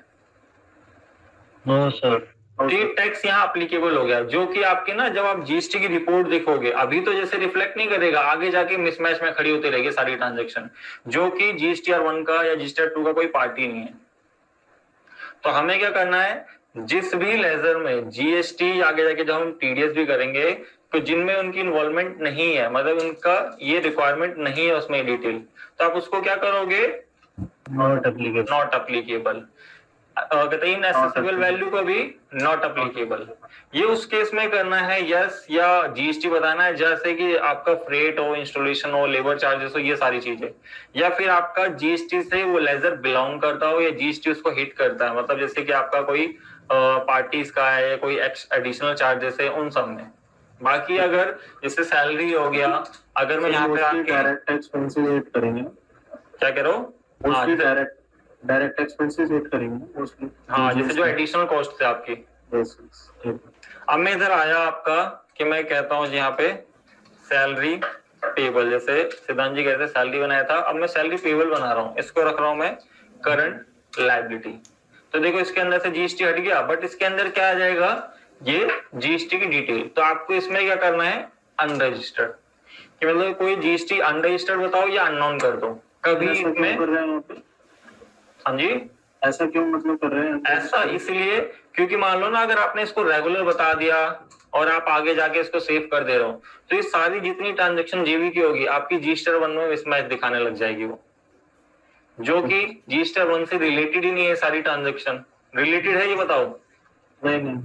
No sir. टैक्स यहाँ अप्लीकेबल हो गया, जो कि आपके ना जब आप जीएसटी की रिपोर्ट देखोगे अभी तो जैसे रिफ्लेक्ट नहीं करेगा, आगे जाके मिसमैच में खड़ी होती रहेगी सारी ट्रांजैक्शन, जो कि जीएसटीआर 1 का या जीएसटीआर 2 का कोई पार्टी नहीं है। तो हमें क्या करना है, जिस भी लेजर में जीएसटी आगे जाके जब हम टीडीएस भी करेंगे तो जिनमें उनकी इन्वॉल्वमेंट नहीं है, मतलब उनका ये रिक्वायरमेंट नहीं है उसमें डिटेल, तो आप उसको क्या करोगे, नॉट एप्लीकेबल। नॉट अप्लीकेबल कहते हैं, इनएसेसिबल वैल्यू को भी नॉट अप्लीकेबल। ये उस केस में करना है यस, या जीएसटी बताना है जैसे कि आपका फ्रेट हो, इंस्टॉलेशन हो, लेबर चार्जेस हो, ये सारी चीजें, या फिर आपका जीएसटी से वो लेजर बिलोंग करता हो या जीएसटी उसको हिट करता है, मतलब जैसे कि आपका कोई पार्टीज का है, कोई एडिशनल चार्जेस है उन सब में। बाकी अगर जैसे सैलरी हो गया, अगर मैं यहाँ पे आके डायरेक्ट एक्सपेंसेस ऐड करेंगे, क्या करो, डायरेक्ट एक्सपेंसेस ऐड करेंगे मोस्टली। हाँ, जैसे जो एडिशनल कॉस्ट है आपकी। अब मैं इधर आया आपका कि मैं कहता हूँ यहाँ पे सैलरी पेबल, जैसे सिद्धांत जी कहते हैं सैलरी बनाया था, अब मैं सैलरी पेबल बना रहा हूँ, इसको रख रहा हूँ मैं करंट लायबिलिटी। तो देखो इसके अंदर से जीएसटी हट गया, बट इसके अंदर क्या आ जाएगा, ये जीएसटी की डिटेल। तो आपको इसमें क्या करना है, अनरजिस्टर्ड, कि मतलब कोई जीएसटी अनरजिस्टर्ड बताओ या अननोन कर दो कभी इसमें। हाँ जी, ऐसा क्यों मतलब कर रहे हैं? ऐसा इसलिए क्योंकि मान लो ना अगर आपने इसको रेगुलर बता दिया और आप आगे जाके इसको सेव कर दे रहे हो, तो ये सारी जितनी ट्रांजैक्शन जेबी की होगी आपकी जीएसटी 1 में मिसमैच दिखाने लग जाएगी, वो जो कि जीएसटी 1 से रिलेटेड ही नहीं है। सारी ट्रांजैक्शन रिलेटेड है ये बताओ? नहीं,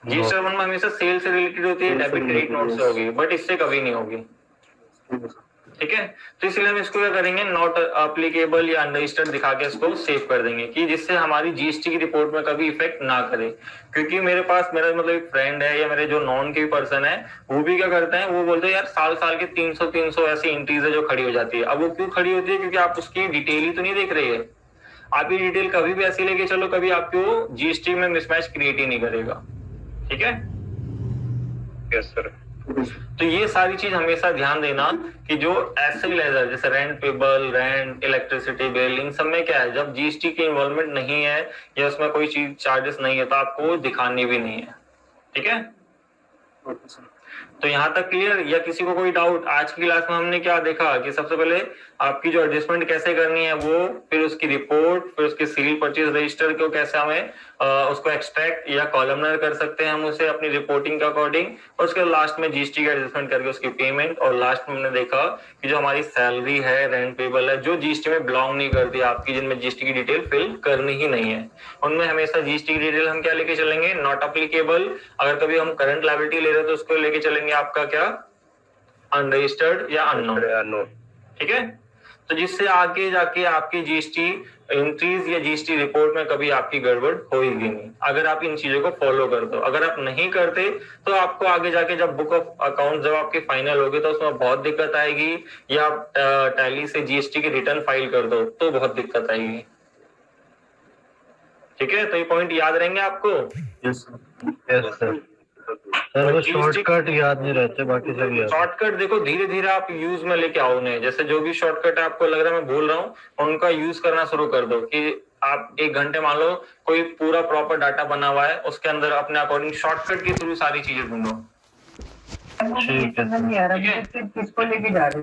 जीएसटी 1 में हमेशा सेल से रिलेटेड होती है, डेबिट क्रेडिट नोट से होगी, बट इससे कभी नहीं होगी। ठीक है, तो इसलिए हम इसको क्या करेंगे, नॉट अप्लीकेबल या अनरजिस्टर्ड दिखा के इसको सेव कर देंगे, कि जिससे हमारी जीएसटी की रिपोर्ट में कभी इफेक्ट ना करे। क्योंकि मेरे पास मेरा मतलब एक फ्रेंड है या मेरे जो नॉन के पर्सन है, वो भी क्या करते हैं, वो बोलते हैं यार साल साल के 300 ऐसी एंट्रीज है जो खड़ी हो जाती है। अब वो क्यों खड़ी होती है, क्योंकि आप उसकी डिटेल ही तो नहीं देख रहे हैं। आप ये डिटेल कभी भी ऐसी लेके चलो, कभी आपको जीएसटी में मिसमैच क्रिएट ही नहीं करेगा। ठीक है, यस सर। तो ये सारी चीज हमेशा ध्यान देना कि जो ऐसे लेजर जैसे rent payable, rent, electricity bill, इन सब में क्या है, जब जीएसटी की इन्वॉल्वमेंट नहीं है या उसमें कोई चीज चार्जेस नहीं है तो आपको दिखानी भी नहीं है। ठीक है, तो यहाँ तक क्लियर? या किसी को कोई डाउट? आज की क्लास में हमने क्या देखा कि सबसे पहले आपकी जो एडजस्टमेंट कैसे करनी है वो, फिर उसकी रिपोर्ट, फिर उसके सील परचेज रजिस्टर को कैसे हमें उसको एक्सट्रैक्ट या कॉलमनर कर सकते हैं हम उसे अपनी रिपोर्टिंग के अकॉर्डिंग, और उसके लास्ट में जीएसटी का एडजस्टमेंट करके उसकी पेमेंट, और लास्ट में हमने देखा कि जो हमारी सैलरी है, रेंट पेबल है, जो जीएसटी में बिलोंग नहीं करती आपकी, जिनमें जीएसटी की डिटेल फिल करनी ही नहीं है, उनमें हमेशा जीएसटी की डिटेल हम क्या लेके चलेंगे, नॉट अप्लीकेबल। अगर कभी हम करंट लायबिलिटी ले रहे हैं तो उसको लेके चलेंगे आपका क्या, अनरजिस्टर्ड या अननोन। ठीक है, तो जिससे आगे जाके आपकी जीएसटी एंट्रीज या जीएसटी रिपोर्ट में कभी आपकी गड़बड़ होगी नहीं, अगर आप इन चीजों को फॉलो करते हो। अगर आप नहीं करते तो आपको आगे जाके जब बुक ऑफ अकाउंट जब आपकी फाइनल होगी तो उसमें बहुत दिक्कत आएगी, या आप टैली से जीएसटी की रिटर्न फाइल कर दो तो बहुत दिक्कत आएगी। ठीक है, तो ये पॉइंट याद रहेंगे आपको? Yes sir. सर वो शॉर्टकट याद नहीं रहते, बाकी सब याद। शॉर्टकट देखो धीरे धीरे आप यूज में लेके आओ उन्हें, जैसे जो भी शॉर्टकट आपको लग रहा है मैं बोल रहा हूँ उनका यूज करना शुरू कर दो, कि आप 1 घंटे मान लो कोई पूरा प्रॉपर डाटा बना हुआ है, उसके अंदर अपने अकॉर्डिंग शॉर्टकट के थ्रू सारी चीजें ढूंढो। ठीक है, किसको लेके जा रहे?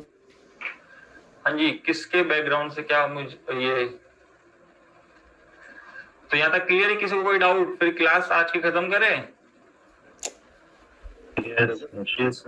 हाँ जी, किसके बैकग्राउंड से क्या मुझे ये, तो यहाँ तक क्लियर है? किसी को कोई डाउट? फिर क्लास आज की खत्म करें। यस